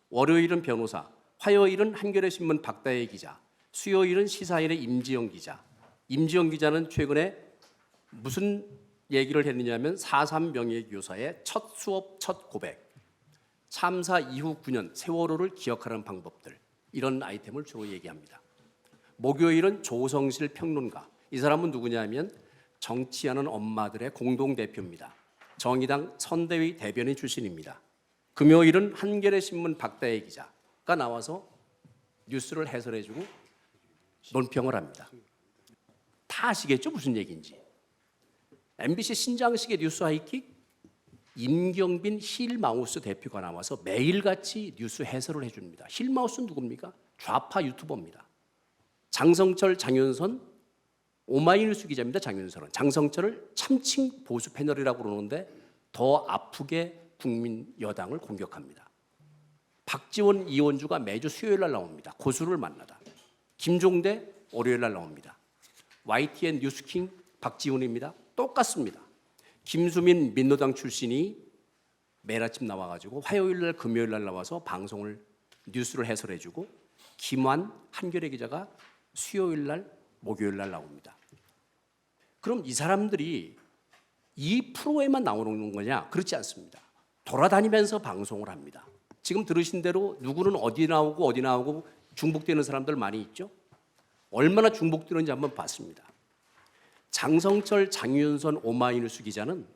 월요일은 변호사, 화요일은 한겨레 신문 박다혜 기자, 수요일은 시사일의 임지영 기자. 임지영 기자는 최근에 무슨 얘기를 했느냐면 4.3 명예교사의 첫 수업, 첫 고백, 참사 이후 9년 세월호를 기억하는 방법들, 이런 아이템을 주로 얘기합니다. 목요일은 조성실 평론가. 이 사람은 누구냐면 정치하는 엄마들의 공동대표입니다. 정의당 선대위 대변인 출신입니다. 금요일은 한겨레 신문 박다혜 기자가 나와서 뉴스를 해설해주고 논평을 합니다. 다 아시겠죠? 무슨 얘기인지. MBC 신장식의 뉴스 하이킥, 임경빈 힐마우스 대표가 나와서 매일같이 뉴스 해설을 해줍니다. 힐마우스는 누굽니까? 좌파 유튜버입니다. 장성철, 장윤선, 오마이뉴스 기자입니다. 장윤선은. 장성철을 참칭 보수 패널이라고 그러는데 더 아프게 국민 여당을 공격합니다. 박지원, 이원주가 매주 수요일 날 나옵니다. 고수를 만나다. 김종대 월요일 날 나옵니다. YTN 뉴스킹 박지훈입니다. 똑같습니다. 김수민 민노당 출신이 매일 아침 나와가지고 화요일 날 금요일 날 나와서 방송을 뉴스를 해설해주고 김환 한겨레 기자가 수요일 날 목요일 날 나옵니다. 그럼 이 사람들이 이 프로에만 나오는 거냐? 그렇지 않습니다. 돌아다니면서 방송을 합니다. 지금 들으신 대로 누구는 어디 나오고 중복되는 사람들 많이 있죠? 얼마나 중복되는지 한번 봤습니다. 장성철, 장윤선 오마이뉴스 기자는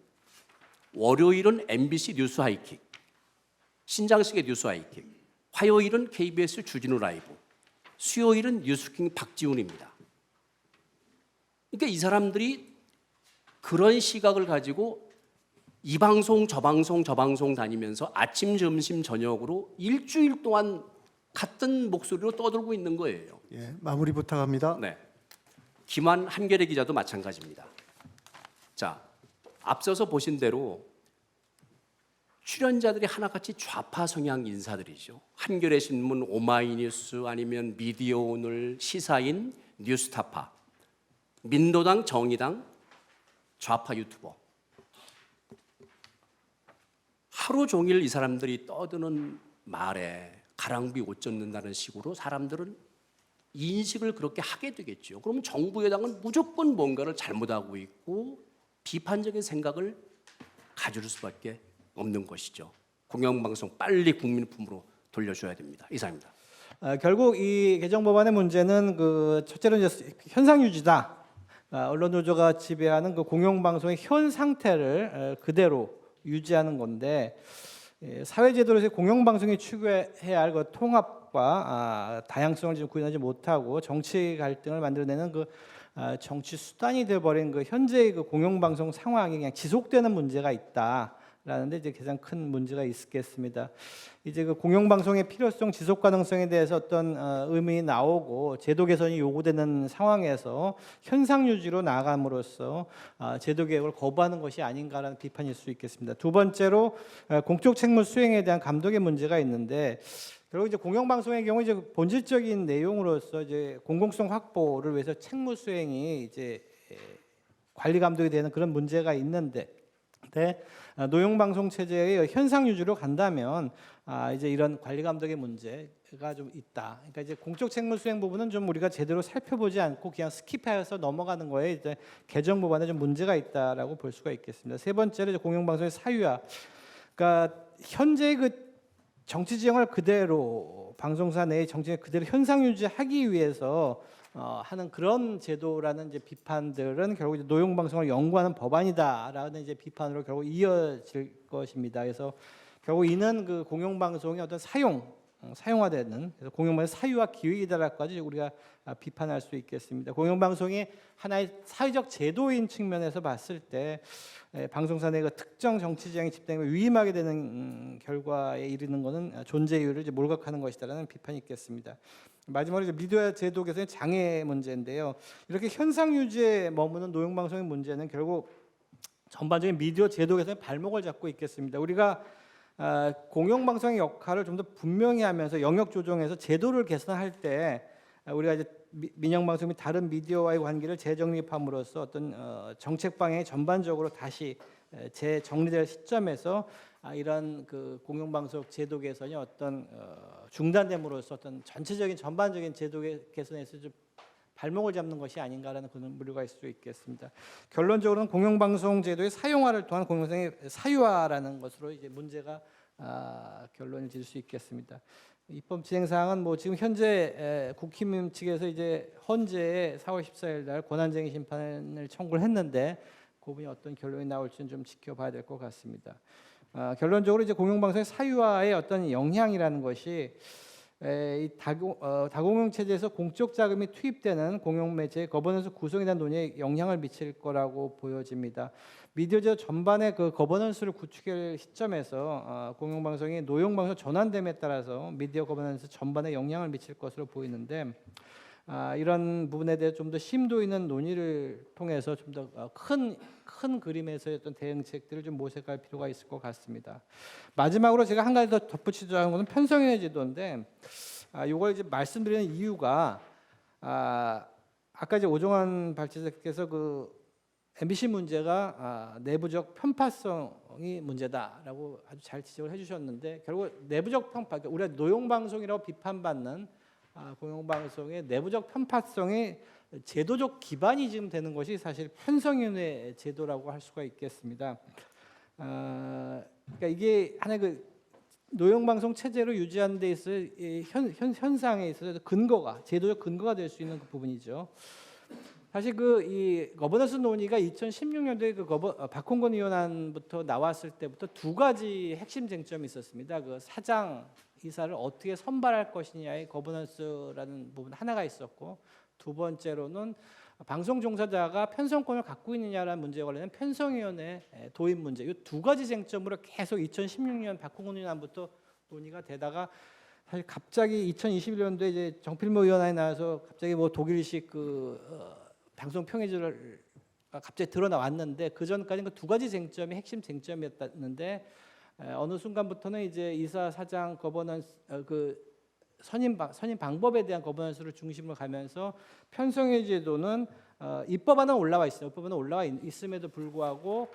월요일은 MBC 뉴스 하이킥, 신장식의 뉴스 하이킥, 화요일은 KBS 주진우 라이브, 수요일은 뉴스킹 박지훈입니다. 그러니까 이 사람들이 그런 시각을 가지고 이 방송 저 방송 다니면서 아침 점심 저녁으로 일주일 동안 같은 목소리로 떠들고 있는 거예요. 예, 마무리 부탁합니다. 네. 김한 한겨레 기자도 마찬가지입니다. 자, 앞서서 보신 대로 출연자들이 하나같이 좌파 성향 인사들이죠. 한겨레 신문, 오마이뉴스, 아니면 미디어오늘, 시사인, 뉴스타파, 민노당, 정의당, 좌파 유튜버. 하루 종일 이 사람들이 떠드는 말에 가랑비 옷 젖는다는 식으로 사람들은 인식을 그렇게 하게 되겠죠. 그러면 정부 여당은 무조건 뭔가를 잘못하고 있고 비판적인 생각을 가질 수밖에 없는 것이죠. 공영방송 빨리 국민품으로 돌려줘야 됩니다. 이상입니다. 결국 이 개정 법안의 문제는 그 첫째로 이제 현상 유지다. 언론 노조가 지배하는 그 공영방송의 현 상태를 그대로 유지하는 건데, 사회제도로서 공영방송이 추구해야 할 그 통합과 다양성을 지금 구현하지 못하고 정치 갈등을 만들어내는 그 정치 수단이 되어버린 그 현재의 그 공영방송 상황이 그냥 지속되는 문제가 있다라는데 이제 가장 큰 문제가 있겠습니다. 이제 그 공영방송의 필요성, 지속 가능성에 대해서 어떤 의문이 나오고 제도 개선이 요구되는 상황에서 현상 유지로 나아감으로써 제도 개혁을 거부하는 것이 아닌가라는 비판일 수 있겠습니다. 두 번째로 공적 책무 수행에 대한 감독의 문제가 있는데, 결국 이제 공영방송의 경우 이제 본질적인 내용으로서 이제 공공성 확보를 위해서 책무 수행이 이제 관리 감독이 되는 그런 문제가 있는데, 노영방송 체제의 현상 유지로 간다면 이제 이런 관리 감독의 문제가 좀 있다. 그러니까 이제 공적 책무 수행 부분은 좀 우리가 제대로 살펴보지 않고 그냥 스킵해서 넘어가는 거에 이제 개정 법안에 좀 문제가 있다라고 볼 수가 있겠습니다. 세 번째로 이제 공영방송의 사유화. 그러니까 현재 그 정치 지형을 그대로 방송사 내의 정치를 그대로 현상 유지하기 위해서 하는 그런 제도라는 이제 비판들은 결국 이제 노영방송을 연구하는 법안이다라는 이제 비판으로 결국 이어질 것입니다. 그래서 결국 이는 그 공영방송의 어떤 사용화되는, 그래서 공영방송 사유화 기획이다라고까지 우리가 비판할 수 있겠습니다. 공영방송이 하나의 사회적 제도인 측면에서 봤을 때 방송사 내 그 특정 정치 지향에 집단을 위임하게 되는 결과에 이르는 것은 존재 이유를 이제 몰각하는 것이다라는 비판이 있겠습니다. 마지막으로 이제 미디어 제도 개선의 장애 문제인데요. 이렇게 현상 유지에 머무는 노영방송의 문제는 결국 전반적인 미디어 제도 개선의 발목을 잡고 있겠습니다. 우리가 공영방송의 역할을 좀 더 분명히 하면서 영역 조정해서 제도를 개선할 때 우리가 이제 민영방송 및 다른 미디어와의 관계를 재정립함으로써 어떤 정책 방향이 전반적으로 다시 재정리될 시점에서 이런 그 공영방송 제도 개선이 어떤 중단됨으로써 어떤 전체적인 전반적인 제도 개선에서 좀 발목을 잡는 것이 아닌가라는 그런 우려가 있을 수 있겠습니다. 결론적으로는 공영방송 제도의 사용화를 통한 공영방송의 사유화라는 것으로 이제 문제가 결론을 지을 수 있겠습니다. 입법 진행 사항은 뭐 지금 현재 국힘 측에서 이제 헌재에 4월 14일 날 권한쟁의 심판을 청구를 했는데 그 부분이 어떤 결론이 나올지는 좀 지켜봐야 될 것 같습니다. 결론적으로 이제 공영방송의 사유화의 어떤 영향이라는 것이 이 다공영 체제에서 공적 자금이 투입되는 공영 매체의 거버넌스 구성에 대한 논의에 영향을 미칠 거라고 보여집니다. 미디어제 전반의 그 거버넌스를 구축할 시점에서 공영방송이 노영방송 전환됨에 따라서 미디어 거버넌스 전반에 영향을 미칠 것으로 보이는데, 이런 부분에 대해 좀 더 심도 있는 논의를 통해서 좀 더 큰 그림에서의 어떤 대응책들을 좀 모색할 필요가 있을 것 같습니다. 마지막으로 제가 한 가지 더 덧붙이자 하는 것은 편성위원회 제도인데, 이걸 이제 말씀드리는 이유가 아까 이제 오종환 발제자께서 그 MBC 문제가 내부적 편파성이 문제다라고 아주 잘 지적을 해주셨는데, 결국 내부적 편파, 그러니까 우리가 노영방송이라고 비판받는 공영방송의 내부적 편파성이 제도적 기반이 지금 되는 것이 사실 편성위원회 제도라고 할 수가 있겠습니다. 그러니까 이게 하나의 그 노영방송 체제로 유지하는 데 있어 현상에 있어서 근거가, 제도적 근거가 될 수 있는 그 부분이죠. 사실 그 이 거버넌스 논의가 2016년도에 그 박홍근 의원안부터 나왔을 때부터 두 가지 핵심 쟁점이 있었습니다. 그 사장 이사를 어떻게 선발할 것이냐의 거버넌스라는 부분 하나가 있었고, 두 번째로는 방송 종사자가 편성권을 갖고 있느냐라는 문제에 관련된 편성위원회 도입 문제, 이 두 가지 쟁점으로 계속 2016년 박홍근 의원안부터 논의가 되다가 사실 갑자기 2021년도에 이제 정필모 의원안이 나와서 갑자기 뭐 독일식 그 방송 평해제를 갑자기 드러나왔는데, 그 전까지는 그 두 가지 쟁점이 핵심 쟁점이었는데 어느 순간부터는 이제 이사 사장 거버넌스 그 선임 방법에 대한 거버넌스를 중심으로 가면서 편성의 제도는 입법안은 올라와 있어요. 입법안은 올라와 있음에도 불구하고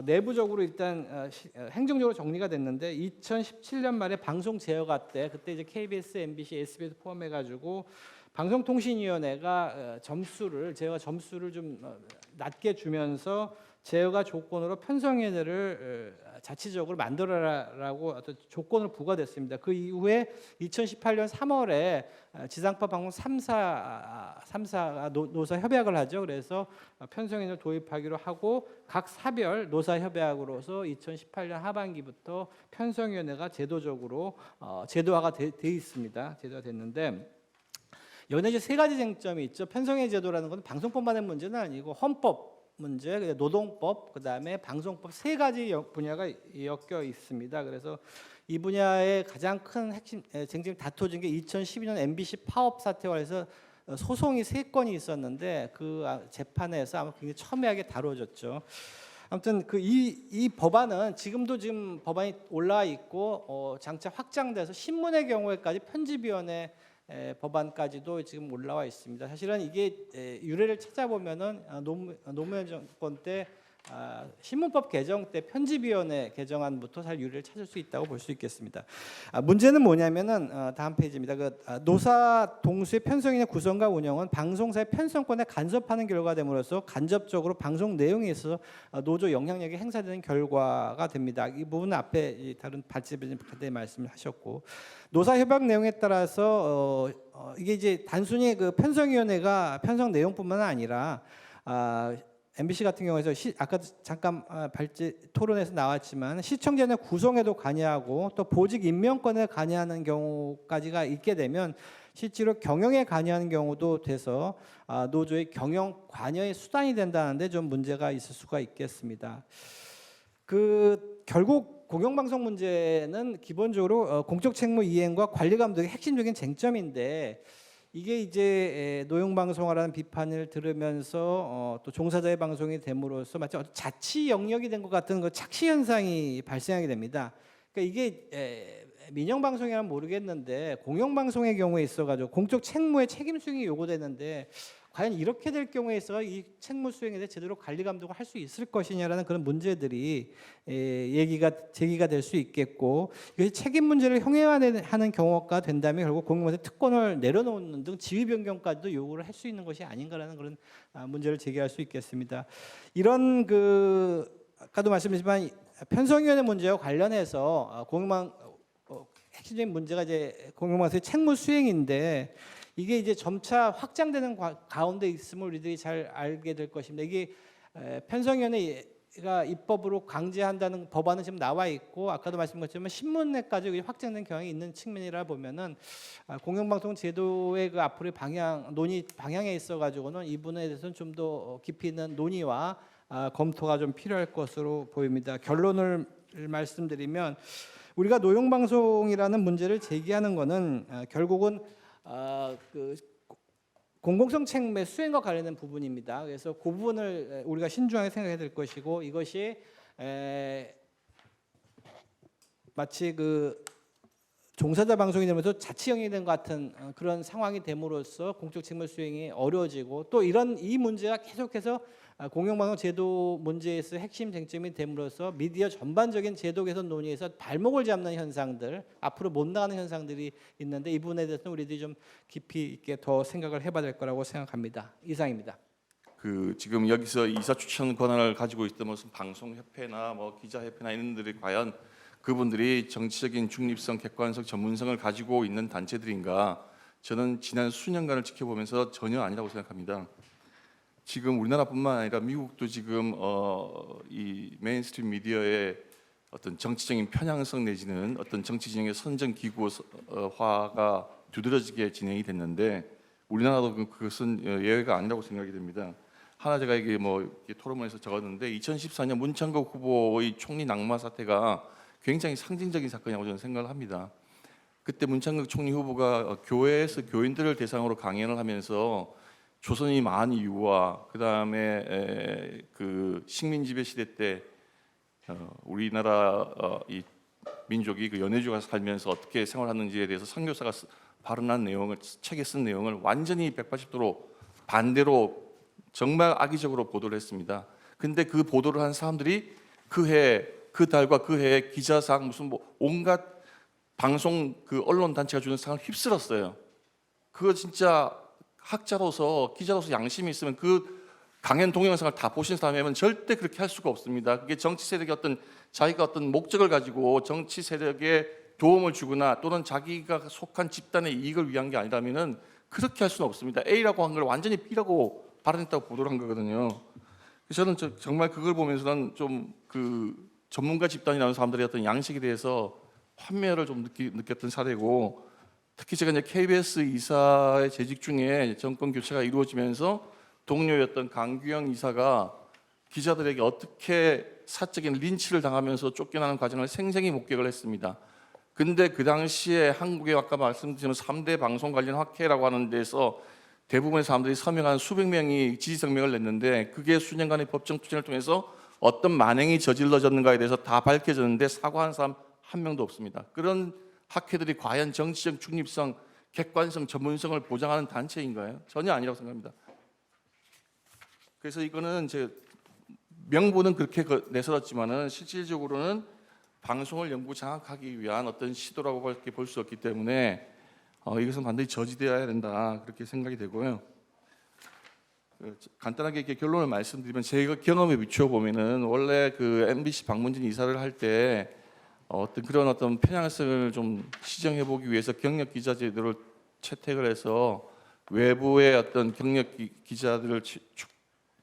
내부적으로 일단 행정적으로 정리가 됐는데 2017년 말에 방송 제어가 때 그때 이제 KBS, MBC, SBS 포함해 가지고 방송통신위원회가 제어가 점수를 좀 낮게 주면서 제어가 조건으로 편성위원회를 자치적으로 만들어라라고 어떤 조건을 부과됐습니다. 그 이후에 2018년 3월에 지상파 방송 3사가 노사 협약을 하죠. 그래서 편성위원회를 도입하기로 하고 각 사별 노사 협약으로서 2018년 하반기부터 편성위원회가 제도적으로 제도화가 돼 있습니다. 제도가 됐는데 여기는 이제 세 가지 쟁점이 있죠. 편성의 제도라는 것은 방송법만의 문제는 아니고 헌법 문제, 노동법, 그다음에 방송법 세 가지 분야가 엮여 있습니다. 그래서 이 분야의 가장 큰 핵심 쟁점이 다퉈진 게 2012년 MBC 파업 사태와 해서 소송이 3건이 있었는데 그 재판에서 아마 굉장히 첨예하게 다뤄졌죠. 아무튼 이 법안은 지금도 지금 법안이 올라와 있고 장차 확장돼서 신문의 경우에까지 편집위원회 법안까지도 지금 올라와 있습니다. 사실은 이게 유래를 찾아보면은 노무현 정권 때 신문법 개정 때 편집위원회 개정안부터 잘 유래를 찾을 수 있다고 볼 수 있겠습니다. 문제는 뭐냐면은 다음 페이지입니다. 노사 동수의 편성인의 구성과 운영은 방송사의 편성권에 간섭하는 결과됨으로써 간접적으로 방송 내용에 있어서 노조 영향력이 행사되는 결과가 됩니다. 이 부분은 앞에 다른 발제변인 그때 말씀하셨고 노사 협약 내용에 따라서 이게 이제 단순히 그 편성위원회가 편성 내용뿐만 아니라 MBC 같은 경우에서 아까 잠깐 발제 토론에서 나왔지만 시청자의 구성에도 관여하고 또 보직 임명권에 관여하는 경우까지가 있게 되면 실제로 경영에 관여하는 경우도 돼서 노조의 경영 관여의 수단이 된다는데 좀 문제가 있을 수가 있겠습니다. 결국 공영방송 문제는 기본적으로 공적 책무 이행과 관리 감독의 핵심적인 쟁점인데 이게 이제 노영방송화라는 비판을 들으면서 또 종사자의 방송이 됨으로써 마치 자치 영역이 된 것 같은 그 착시 현상이 발생하게 됩니다. 그러니까 이게 민영방송이라면 모르겠는데 공영방송의 경우에 있어가지고 공적 책무의 책임 수행이 요구되는데 과연 이렇게 될 경우에 있어 이 책무 수행에 대해 제대로 관리 감독을 할 수 있을 것이냐라는 그런 문제들이 제기가 될 수 있겠고 이것이 책임 문제를 형해화하는 경우가 된다면 결국 공영방송에 특권을 내려놓는 등 지위 변경까지도 요구를 할 수 있는 것이 아닌가라는 그런 문제를 제기할 수 있겠습니다. 이런 아까도 말씀드렸지만 편성위원회 문제와 관련해서 핵심적인 문제가 이제 공영방송의 책무 수행인데. 이게 이제 점차 확장되는 가운데 있음을 우리들이 잘 알게 될 것입니다. 이게 편성위원회가 입법으로 강제한다는 법안은 지금 나와 있고 아까도 말씀드렸지만 신문에까지 확장된 경향이 있는 측면이라 보면은 공영방송 제도의 앞으로의 논의 방향에 있어 가지고는 이 부분에 대해서는 좀 더 깊이 있는 논의와 검토가 좀 필요할 것으로 보입니다. 결론을 말씀드리면 우리가 노영방송이라는 문제를 제기하는 것은 결국은 공공성 책무의 수행과 관련된 부분입니다. 그래서 그 부분을 우리가 신중하게 생각해야 될 것이고 이것이 마치 종사자 방송이 되면서 자치형이 된 것 같은 그런 상황이 됨으로써 공적 책무 수행이 어려워지고 또 이 문제가 계속해서 공영방송 제도 문제에서 핵심 쟁점이 됨으로써 미디어 전반적인 제도 개선 논의에서 발목을 잡는 현상들, 앞으로 못 나가는 현상들이 있는데 이 부분에 대해서는 우리들이 좀 깊이 있게 더 생각을 해봐야 될 거라고 생각합니다. 이상입니다. 지금 여기서 이사 추천 권한을 가지고 있던 무슨 방송협회나 기자협회나 이런 들이 과연 그분들이 정치적인 중립성, 객관성, 전문성을 가지고 있는 단체들인가? 저는 지난 수년간을 지켜보면서 전혀 아니라고 생각합니다. 지금 우리나라뿐만 아니라 미국도 지금 이 메인스트림 미디어의 어떤 정치적인 편향성 내지는 어떤 정치 진영의 선정 기구화가 두드러지게 진행이 됐는데 우리나라도 그것은 예외가 아니라고 생각이 됩니다. 하나 제가 이게 토론회에서 적었는데 2014년 문창극 후보의 총리 낙마 사태가 굉장히 상징적인 사건이라고 저는 생각을 합니다. 그때 문창극 총리 후보가 교회에서 교인들을 대상으로 강연을 하면서 조선이 망한 이유와 그다음에 식민 지배 시대 때 우리나라 이 민족이 연해주가 살면서 어떻게 생활하는지에 대해서 선교사가 발언한 내용을 책에 쓴 내용을 완전히 180도로 반대로 정말 악의적으로 보도를 했습니다. 근데 그 보도를 한 사람들이 그 해, 그 달과 그 해에 기자상 무슨 뭐 온갖 방송 그 언론 단체가 주는 상을 휩쓸었어요. 그거 진짜 학자로서 기자로서 양심이 있으면 그 강연 동영상을 다 보신 사람이면 절대 그렇게 할 수가 없습니다. 그게 정치 세력의 어떤 자기가 어떤 목적을 가지고 정치 세력에 도움을 주거나 또는 자기가 속한 집단의 이익을 위한 게 아니라면은 그렇게 할 수는 없습니다. A라고 한 걸 완전히 B라고 발언했다고 보도를 한 거거든요. 그래서 저는 정말 그걸 보면서는 좀 그 전문가 집단이라는 사람들의 어떤 양식에 대해서 환멸을 좀 느꼈던 사례고, 특히 제가 이제 KBS 이사의 재직 중에 정권 교체가 이루어지면서 동료였던 강규영 이사가 기자들에게 어떻게 사적인 린치를 당하면서 쫓겨나는 과정을 생생히 목격을 했습니다. 근데 그 당시에 한국의 아까 말씀드린 3대 방송 관련 학회라고 하는 데서 대부분의 사람들이 서명한 수백 명이 지지 성명을 냈는데 그게 수년간의 법정 투쟁을 통해서 어떤 만행이 저질러졌는가에 대해서 다 밝혀졌는데 사과한 사람 한 명도 없습니다. 그런 학회들이 과연 정치적 중립성, 객관성, 전문성을 보장하는 단체인가요? 전혀 아니라고 생각합니다. 그래서 이거는 제 명분은 그렇게 내세웠지만은 실질적으로는 방송을 영구 장악하기 위한 어떤 시도라고밖에 볼 수 없기 때문에 이것은 반드시 저지되어야 된다 그렇게 생각이 되고요. 간단하게 이렇게 결론을 말씀드리면 제가 경험에 비추어 보면은 원래 그 MBC 방문진 이사를 할 때 어떤 그런 어떤 편향성을 좀 시정해 보기 위해서 경력 기자 제도를 채택을 해서 외부의 어떤 경력 기자들을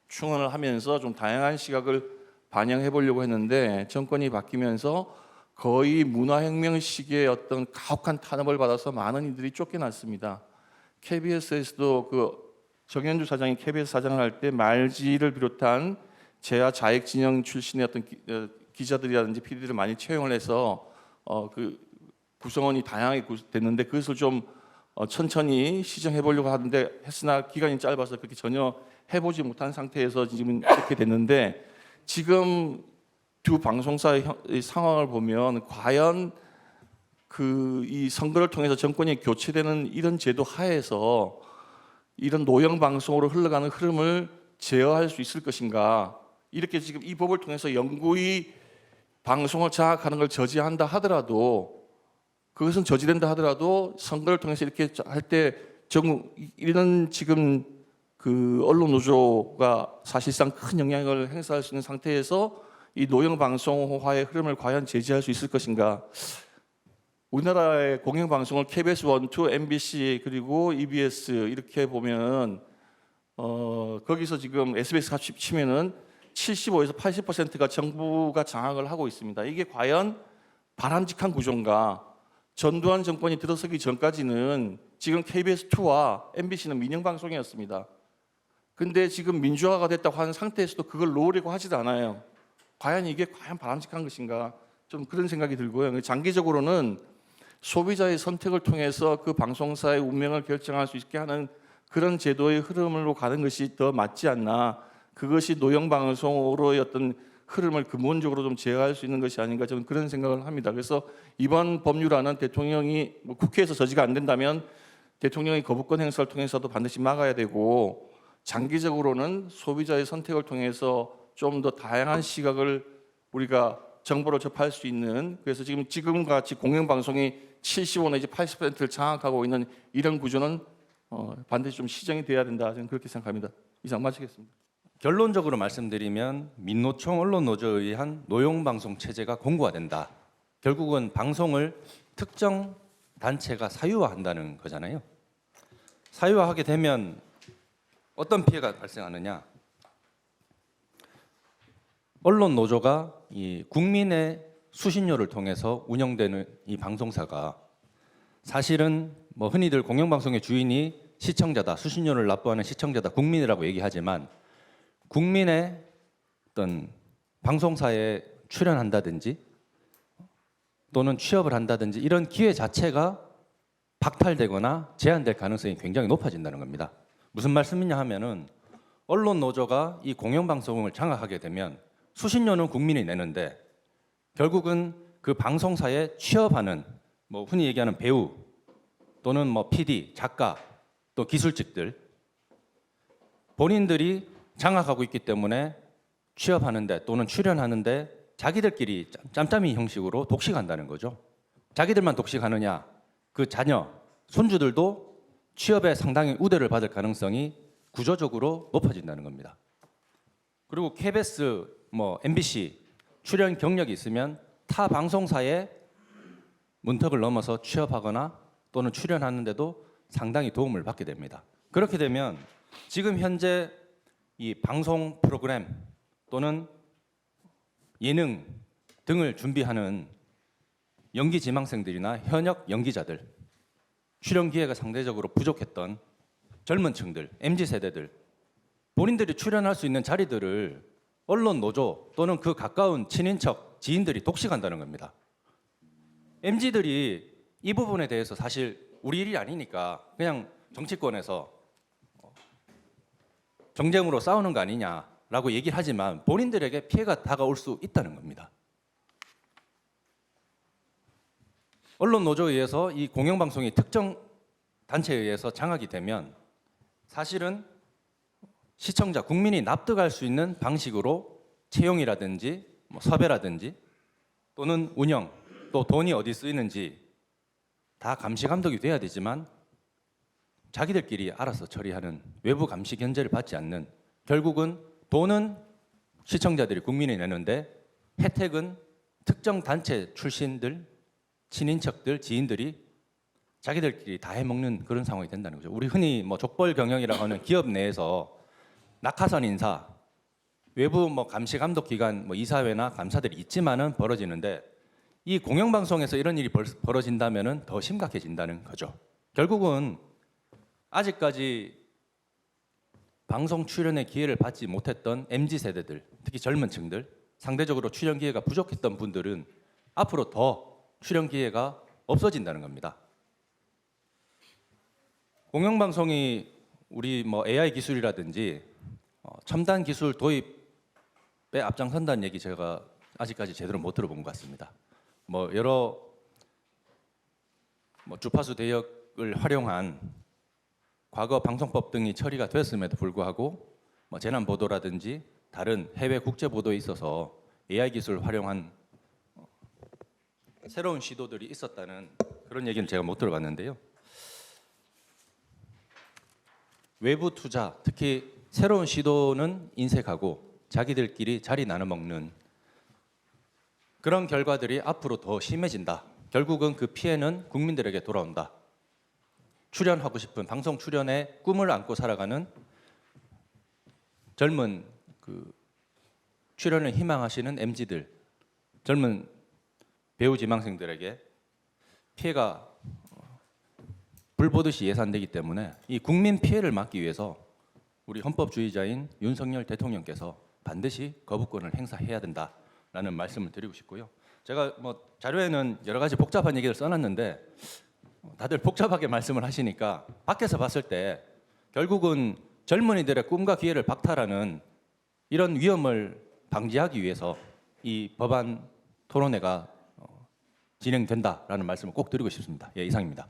충원을 하면서 좀 다양한 시각을 반영해 보려고 했는데 정권이 바뀌면서 거의 문화혁명식의 어떤 가혹한 탄압을 받아서 많은 이들이 쫓겨났습니다. KBS에서도 그 정현주 사장이 KBS 사장을 할 때 말지를 비롯한 재야 자익 진영 출신의 어떤 기자들이라든지 PD들을 많이 채용을 해서 그 구성원이 다양하게 됐는데 그것을 좀 천천히 시정해 보려고 하는데 했으나 기간이 짧아서 그렇게 전혀 해보지 못한 상태에서 지금 이렇게 됐는데 지금 두 방송사의 상황을 보면 과연 그 이 선거를 통해서 정권이 교체되는 이런 제도 하에서 이런 노영 방송으로 흘러가는 흐름을 제어할 수 있을 것인가? 이렇게 지금 이 법을 통해서 영구히 방송을 장악하는 걸 저지한다 하더라도 그것은 저지된다 하더라도 선거를 통해서 이렇게 할 때 이런 지금 그 언론 노조가 사실상 큰 영향을 행사할 수 있는 상태에서 이 노영 방송화의 흐름을 과연 제지할 수 있을 것인가? 우리나라의 공영 방송을 KBS 1, 2, MBC 그리고 EBS 이렇게 보면 거기서 지금 SBS 같이 치면은 75에서 80%가 정부가 장악을 하고 있습니다. 이게 과연 바람직한 구조인가? 전두환 정권이 들어서기 전까지는 지금 KBS 2와 MBC는 민영 방송이었습니다. 근데 지금 민주화가 됐다고 하는 상태에서도 그걸 놓으려고 하지도 않아요. 과연 이게 과연 바람직한 것인가? 좀 그런 생각이 들고요. 장기적으로는 소비자의 선택을 통해서 그 방송사의 운명을 결정할 수 있게 하는 그런 제도의 흐름으로 가는 것이 더 맞지 않나. 그것이 노영 방송으로의 어떤 흐름을 근본적으로 좀 제어할 수 있는 것이 아닌가 저는 그런 생각을 합니다. 그래서 이번 법률안은 대통령이 국회에서 저지가 안 된다면 대통령의 거부권 행사를 통해서도 반드시 막아야 되고 장기적으로는 소비자의 선택을 통해서 좀 더 다양한 시각을 우리가 정보를 접할 수 있는 그래서 지금 같이 공영방송이 75 내지 80%를 장악하고 있는 이런 구조는 반드시 좀 시정이 돼야 된다 저는 그렇게 생각합니다. 이상 마치겠습니다. 결론적으로 말씀드리면 민노총 언론노조에 의한 노영방송 체제가 공고화된다. 결국은 방송을 특정 단체가 사유화한다는 거잖아요. 사유화하게 되면 어떤 피해가 발생하느냐? 언론노조가 이 국민의 수신료를 통해서 운영되는 이 방송사가 사실은 뭐 흔히들 공영방송의 주인이 시청자다, 수신료를 납부하는 시청자다, 국민이라고 얘기하지만 국민의 어떤 방송사에 출연한다든지 또는 취업을 한다든지 이런 기회 자체가 박탈되거나 제한될 가능성이 굉장히 높아진다는 겁니다. 무슨 말씀이냐 하면은 언론 노조가 이 공영방송을 장악하게 되면 수신료는 국민이 내는데 결국은 그 방송사에 취업하는 뭐 흔히 얘기하는 배우 또는 뭐 PD, 작가, 또 기술직들 본인들이 장악하고 있기 때문에 취업하는데 또는 출연하는데 자기들끼리 짬짬이 형식으로 독식한다는 거죠. 자기들만 독식하느냐, 그 자녀, 손주들도 취업에 상당히 우대를 받을 가능성이 구조적으로 높아진다는 겁니다. 그리고 KBS, MBC 출연 경력이 있으면 타 방송사에 문턱을 넘어서 취업하거나 또는 출연하는데도 상당히 도움을 받게 됩니다. 그렇게 되면 지금 현재 이 방송 프로그램 또는 예능 등을 준비하는 연기 지망생들이나 현역 연기자들, 출연 기회가 상대적으로 부족했던 젊은 층들, MZ 세대들, 본인들이 출연할 수 있는 자리들을 언론 노조 또는 그 가까운 친인척, 지인들이 독식한다는 겁니다. MZ들이 이 부분에 대해서 사실 우리 일이 아니니까 그냥 정치권에서 정쟁으로 싸우는 거 아니냐라고 얘기를 하지만 본인들에게 피해가 다가올 수 있다는 겁니다. 언론 노조에 의해서 이 공영방송이 특정 단체에 의해서 장악이 되면 사실은 시청자, 국민이 납득할 수 있는 방식으로 채용이라든지 섭외라든지 또는 운영, 또 돈이 어디 쓰이는지 다 감시 감독이 돼야 되지만 자기들끼리 알아서 처리하는 외부 감시 견제를 받지 않는, 결국은 돈은 시청자들이, 국민이 내는데 혜택은 특정 단체 출신들, 친인척들, 지인들이 자기들끼리 다 해먹는 그런 상황이 된다는 거죠. 우리 흔히 족벌 경영이라고 하는 기업 내에서 낙하산 인사, 외부 감시 감독 기관 이사회나 감사들이 있지만은 벌어지는데, 이 공영방송에서 이런 일이 벌어진다면은 더 심각해진다는 거죠. 결국은 아직까지 방송 출연의 기회를 받지 못했던 MZ 세대들, 특히 젊은 층들, 상대적으로 출연 기회가 부족했던 분들은 앞으로 더 출연 기회가 없어진다는 겁니다. 공영방송이 우리 AI 기술이라든지 첨단 기술 도입에 앞장선다는 얘기 제가 아직까지 제대로 못 들어본 것 같습니다. 여러 주파수 대역을 활용한 과거 방송법 등이 처리가 되었음에도 불구하고 재난 보도라든지 다른 해외 국제 보도에 있어서 AI 기술을 활용한 새로운 시도들이 있었다는 그런 얘기는 제가 못 들어봤는데요. 외부 투자, 특히 새로운 시도는 인색하고 자기들끼리 자리 나눠 먹는 그런 결과들이 앞으로 더 심해진다. 결국은 그 피해는 국민들에게 돌아온다. 출연하고 싶은 방송 출연의 꿈을 안고 살아가는 젊은 출연을 희망하시는 MZ들, 젊은 배우 지망생들에게 피해가 불 보듯이 예산되기 때문에 이 국민 피해를 막기 위해서 우리 헌법주의자인 윤석열 대통령께서 반드시 거부권을 행사해야 된다라는 말씀을 드리고 싶고요. 제가 자료에는 여러 가지 복잡한 얘기를 써놨는데 다들 복잡하게 말씀을 하시니까 밖에서 봤을 때 결국은 젊은이들의 꿈과 기회를 박탈하는 이런 위험을 방지하기 위해서 이 법안 토론회가 진행된다라는 말씀을 꼭 드리고 싶습니다. 예, 이상입니다.